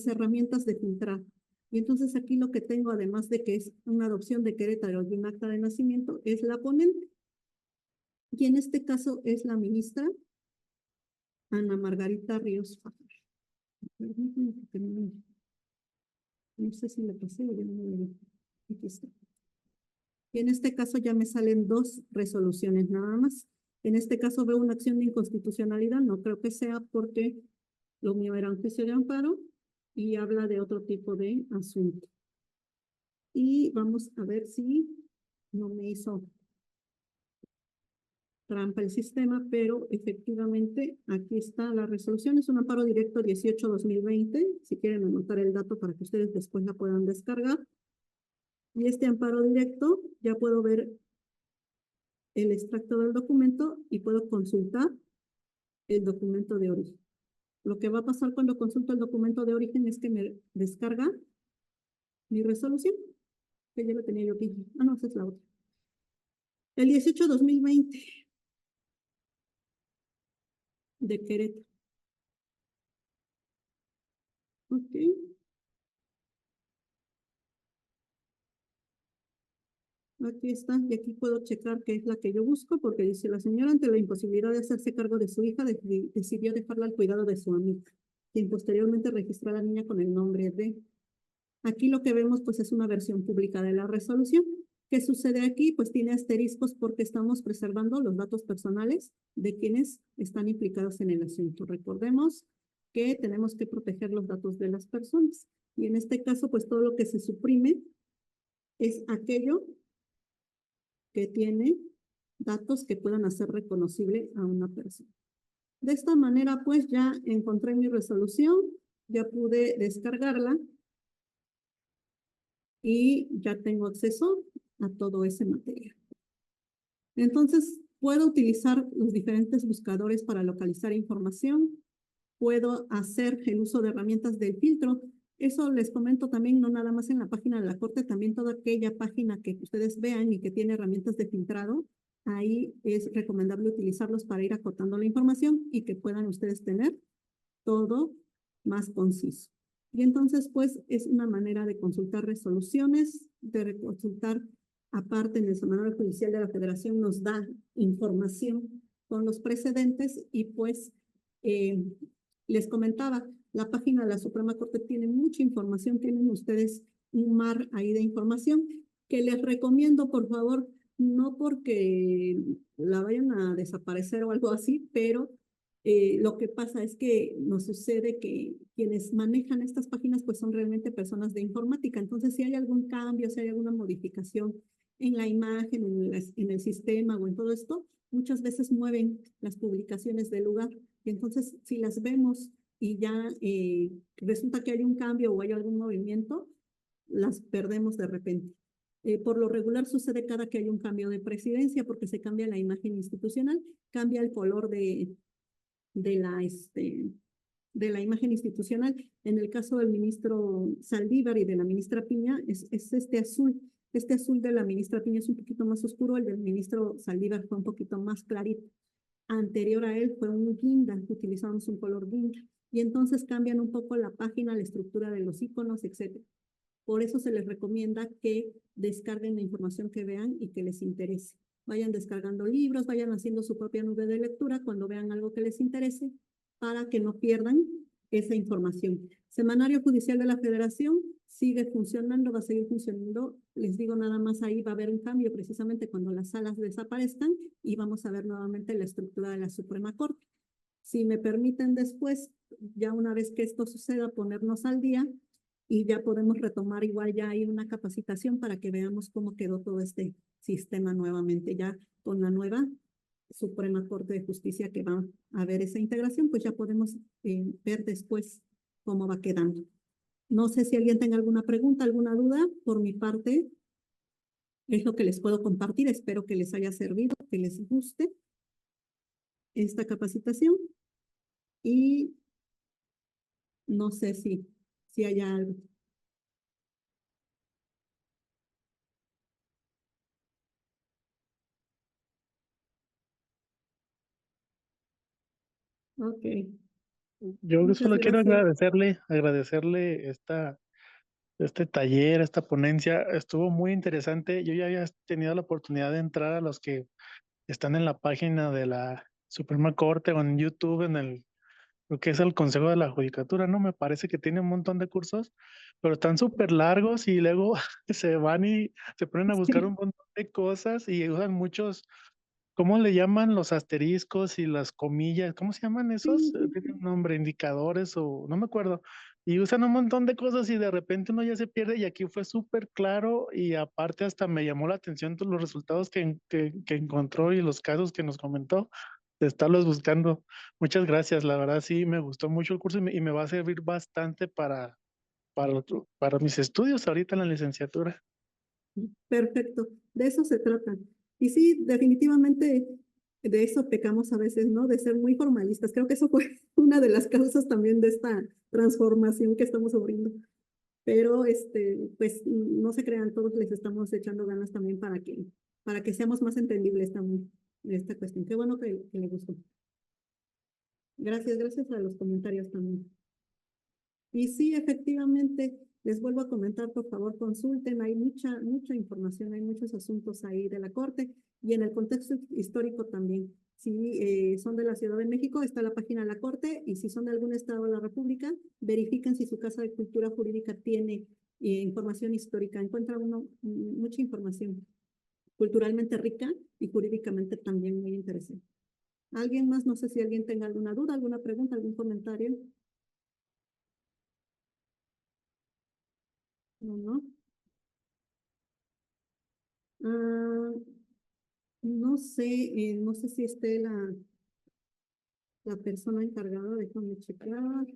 herramientas de filtrar. Y entonces aquí lo que tengo, además de que es una adopción de Querétaro y un acta de nacimiento, es la ponente. Y en este caso es la ministra Ana Margarita Ríos Fajar. No sé si le pasé o ya no me lo. Aquí está. Y en este caso ya me salen 2 resoluciones nada más. En este caso veo una acción de inconstitucionalidad, no creo que sea porque lo mío era un juicio de amparo y habla de otro tipo de asunto. Y vamos a ver si no me hizo trampa el sistema, pero efectivamente aquí está la resolución. Es un amparo directo 18-2020. Si quieren anotar el dato para que ustedes después la puedan descargar. Y este amparo directo ya puedo ver el extracto del documento y puedo consultar el documento de origen. Lo que va a pasar cuando consulto el documento de origen es que me descarga mi resolución, que ya la tenía yo aquí. Ah, no, esa es la otra. El 18-2020 de Querétaro. Ok. Aquí está, y aquí puedo checar qué es la que yo busco, porque dice, la señora ante la imposibilidad de hacerse cargo de su hija, decidió dejarla al cuidado de su amiga, quien posteriormente registró a la niña con el nombre de. Aquí lo que vemos pues es una versión pública de la resolución. ¿Qué sucede aquí? Pues tiene asteriscos porque estamos preservando los datos personales de quienes están implicados en el asunto. Recordemos que tenemos que proteger los datos de las personas. Y en este caso, pues todo lo que se suprime es aquello que tiene datos que puedan hacer reconocible a una persona. De esta manera, pues ya encontré mi resolución, ya pude descargarla y ya tengo acceso a todo ese material. Entonces, puedo utilizar los diferentes buscadores para localizar información, puedo hacer el uso de herramientas del filtro. Eso les comento también, no nada más en la página de la Corte, también toda aquella página que ustedes vean y que tiene herramientas de filtrado, ahí es recomendable utilizarlos para ir acotando la información y que puedan ustedes tener todo más conciso. Y entonces, pues, es una manera de consultar resoluciones, de consultar, aparte en el Semanario Judicial de la Federación nos da información con los precedentes y pues les comentaba, la página de la Suprema Corte tiene mucha información, tienen ustedes un mar ahí de información que les recomiendo, por favor, no porque la vayan a desaparecer o algo así, pero lo que pasa es que nos sucede que quienes manejan estas páginas pues son realmente personas de informática. Entonces, si hay algún cambio, si hay alguna modificación en la imagen, en el sistema o en todo esto, muchas veces mueven las publicaciones del lugar. Y entonces, si las vemos y ya resulta que hay un cambio o hay algún movimiento, las perdemos de repente. Por lo regular sucede cada que hay un cambio de presidencia porque se cambia la imagen institucional, cambia el color de la imagen institucional. En el caso del ministro Saldívar y de la ministra Piña, es este azul. Este azul de la ministra Piña es un poquito más oscuro, el del ministro Saldívar fue un poquito más clarito. Anterior a él fue un guinda, utilizamos un color guinda. Y entonces cambian un poco la página, la estructura de los iconos, etc. Por eso se les recomienda que descarguen la información que vean y que les interese. Vayan descargando libros, vayan haciendo su propia nube de lectura cuando vean algo que les interese para que no pierdan esa información. Semanario Judicial de la Federación sigue funcionando, va a seguir funcionando. Les digo, nada más ahí va a haber un cambio precisamente cuando las salas desaparezcan y vamos a ver nuevamente la estructura de la Suprema Corte. Si me permiten después, ya una vez que esto suceda, ponernos al día y ya podemos retomar igual ya hay una capacitación para que veamos cómo quedó todo este sistema nuevamente, ya con la nueva Suprema Corte de Justicia que va a ver esa integración, pues ya podemos ver después cómo va quedando. No sé si alguien tenga alguna pregunta, alguna duda. Por mi parte, es lo que les puedo compartir. Espero que les haya servido, que les guste esta capacitación. Y no sé si hay algo. Ok, Yo muchas solo quiero gracias. agradecerle este taller, esta ponencia. Estuvo muy interesante. Yo ya había tenido la oportunidad de entrar a los que están en la página de la Suprema Corte o en YouTube, lo que es el Consejo de la Judicatura, ¿no? Me parece que tiene un montón de cursos, pero están súper largos y luego se van y se ponen a buscar un Sí, montón de cosas y usan muchos. ¿Cómo le llaman los asteriscos y las comillas? ¿Cómo se llaman esos? sí, Tienen un nombre, indicadores o no me acuerdo. Y usan un montón de cosas y de repente uno ya se pierde y aquí fue súper claro y aparte hasta me llamó la atención todos los resultados que encontró y los casos que nos comentó de estarlos buscando. Muchas gracias, la verdad sí me gustó mucho el curso y me va a servir bastante para mis estudios ahorita en la licenciatura. perfecto. De eso se trata. Y sí, definitivamente de eso pecamos a veces, ¿no? De ser muy formalistas. Creo que eso fue una de las causas también de esta transformación que estamos sufriendo. Pero pues no se crean, todos les estamos echando ganas también para que seamos más entendibles también esta cuestión. Qué bueno que le gustó. Gracias, gracias a los comentarios también. Y sí, efectivamente, les vuelvo a comentar, por favor, consulten, hay mucha información, hay muchos asuntos ahí de la Corte y en el contexto histórico también. Si son de la Ciudad de México, está la página de la Corte y si son de algún estado de la República, verifiquen si su Casa de Cultura Jurídica tiene información histórica. Encuentra uno mucha información culturalmente rica y jurídicamente también muy interesante. ¿Alguien más? No sé si alguien tenga alguna duda, alguna pregunta, algún comentario. No, no. Ah, no sé si esté la persona encargada, déjame checar.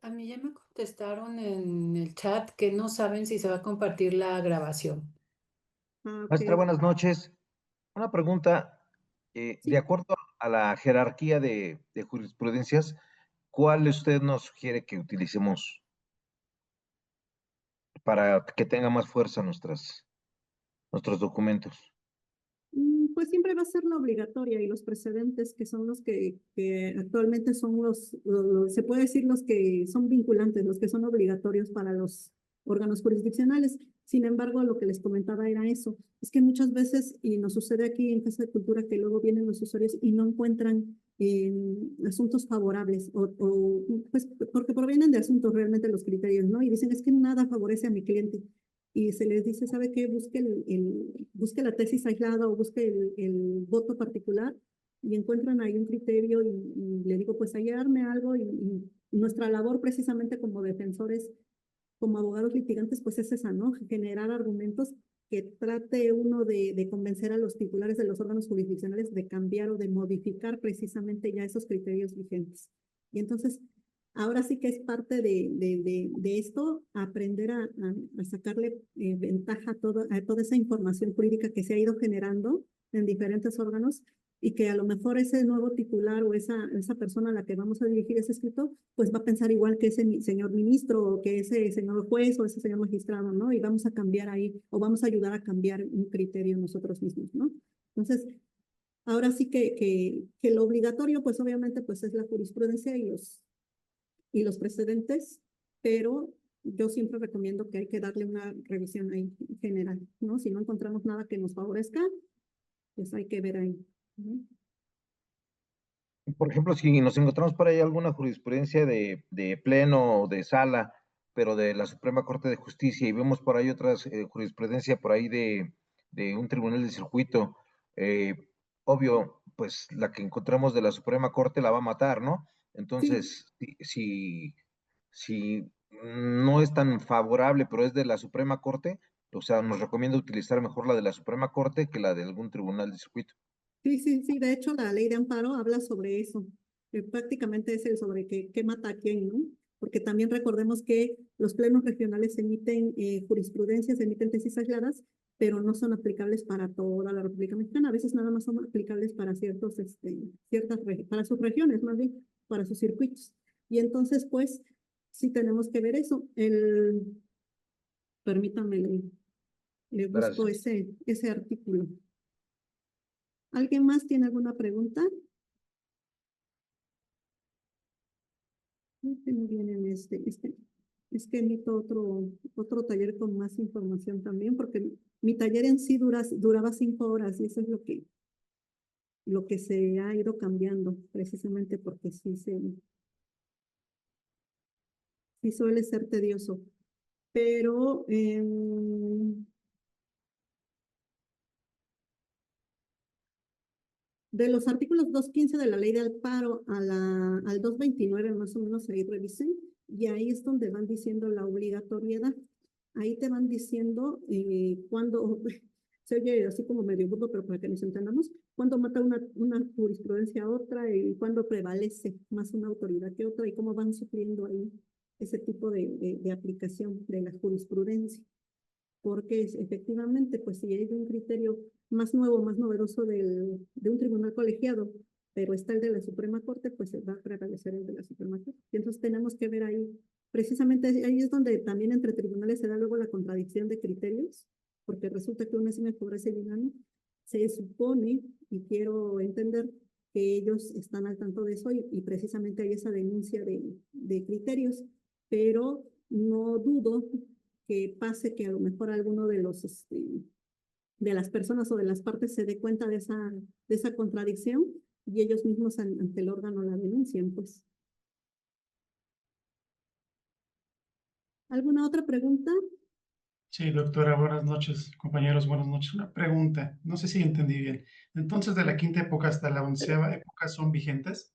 A mí ya me contestaron en el chat que no saben si se va a compartir la grabación. Ah, ok, Maestra, buenas noches. Una pregunta. De sí. acuerdo a la jerarquía de jurisprudencias, ¿cuál usted nos sugiere que utilicemos para que tenga más fuerza nuestros documentos? Pues siempre va a ser la obligatoria y los precedentes que son los que actualmente son se puede decir los que son vinculantes, los que son obligatorios para los órganos jurisdiccionales. Sin embargo, lo que les comentaba era eso, es que muchas veces, y nos sucede aquí en Casa de Cultura, que luego vienen los usuarios y no encuentran asuntos favorables pues porque provienen de asuntos realmente los criterios, ¿no? Y dicen, es que nada favorece a mi cliente y se les dice, ¿sabe qué? Busque la tesis aislada o busque el voto particular y encuentran ahí un criterio y le digo, pues hallarme algo y nuestra labor precisamente como defensores, como abogados litigantes, pues es esa, ¿no? Generar argumentos que trate uno de convencer a los titulares de los órganos jurisdiccionales de cambiar o de modificar precisamente ya esos criterios vigentes. Y entonces, ahora sí que es parte de esto, aprender a sacarle ventaja a toda esa información jurídica que se ha ido generando en diferentes órganos y que a lo mejor ese nuevo titular o esa persona a la que vamos a dirigir ese escrito, pues va a pensar igual que ese señor ministro o que ese señor juez o ese señor magistrado, ¿no? Y vamos a cambiar ahí o vamos a ayudar a cambiar un criterio nosotros mismos, ¿no? Entonces, Ahora sí que lo obligatorio, pues obviamente, pues es la jurisprudencia y los precedentes, pero yo siempre recomiendo que hay que darle una revisión ahí general, ¿no? Si no encontramos nada que nos favorezca, pues hay que ver ahí, ¿no? Por ejemplo, si nos encontramos por ahí alguna jurisprudencia de pleno o de sala, pero de la Suprema Corte de Justicia, y vemos por ahí otras jurisprudencia por ahí de un tribunal de circuito, eh, obvio, pues la que encontramos de la Suprema Corte la va a matar, ¿no? Sí, Entonces, si no es tan favorable, pero es de la Suprema Corte, o sea, nos recomienda utilizar mejor la de la Suprema Corte que la de algún tribunal de circuito. sí, de hecho la ley de amparo habla sobre eso, que prácticamente es el sobre qué mata a quién, ¿no? Porque también recordemos que los plenos regionales emiten jurisprudencias, emiten tesis aisladas, pero no son aplicables para toda la República Mexicana, a veces nada más son aplicables para para sus regiones, más bien, para sus circuitos. Y entonces, pues, sí tenemos que ver eso. Permítanme, le busco Gracias. ese artículo. ¿Alguien más tiene alguna pregunta? Que no viene en es que necesito otro taller con más información también, porque mi taller en sí duraba 5 horas y eso es lo que se ha ido cambiando, precisamente porque sí suele ser tedioso. Pero de los artículos 215 de la ley de amparo al 229 más o menos ahí revisen, y ahí es donde van diciendo la obligatoriedad. Ahí te van diciendo cuándo, se oye así como medio burdo, pero para que nos entendamos, cuándo mata una jurisprudencia a otra y cuándo prevalece más una autoridad que otra y cómo van sufriendo ahí ese tipo de aplicación de la jurisprudencia. Porque efectivamente, pues si hay un criterio más nuevo, más novedoso de un tribunal colegiado, pero está el de la Suprema Corte, pues va a prevalecer el de la Suprema Corte. Y entonces tenemos que ver ahí, precisamente ahí es donde también entre tribunales se da luego la contradicción de criterios, porque resulta que uno sí me favorece y no. Se supone, y quiero entender, que ellos están al tanto de eso y precisamente hay esa denuncia de criterios, pero no dudo que pase que a lo mejor alguno de de las personas o de las partes se dé cuenta de esa contradicción y ellos mismos ante el órgano la denuncian, pues. ¿Alguna otra pregunta? Sí, doctora, buenas noches, compañeros, buenas noches. Una pregunta, no sé si entendí bien. Entonces, de la quinta época hasta la 11ª época son vigentes.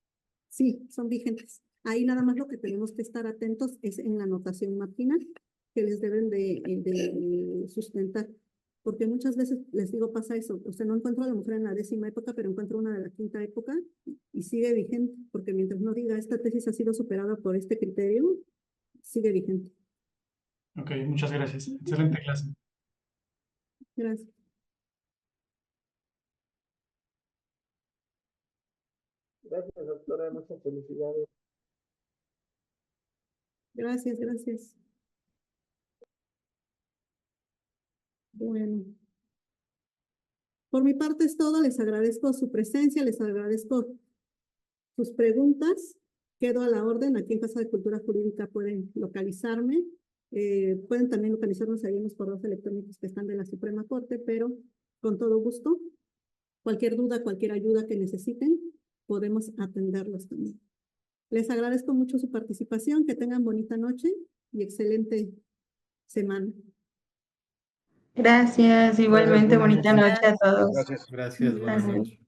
Sí, son vigentes. Ahí nada más lo que tenemos que estar atentos es en la anotación marginal que les deben de sustentar. Porque muchas veces, les digo, pasa eso. O sea, no encuentro a la mujer en la 10ª época, pero encuentro una de la 5ª época y sigue vigente. Porque mientras no diga, esta tesis ha sido superada por este criterio, sigue vigente. Ok, muchas gracias. Excelente clase. Gracias. Gracias, doctora. Muchas felicidades. Gracias. Bueno. Por mi parte es todo. Les agradezco su presencia, les agradezco sus preguntas. Quedo a la orden. Aquí en Casa de Cultura Jurídica pueden localizarme. Pueden también localizarnos ahí en los correos electrónicos que están de la Suprema Corte, pero con todo gusto. Cualquier duda, cualquier ayuda que necesiten, podemos atenderlos también. Les agradezco mucho su participación. Que tengan bonita noche y excelente semana. Gracias, igualmente Buenas bonita noches. noche a todos. Gracias. Gracias, buenas Gracias. noches.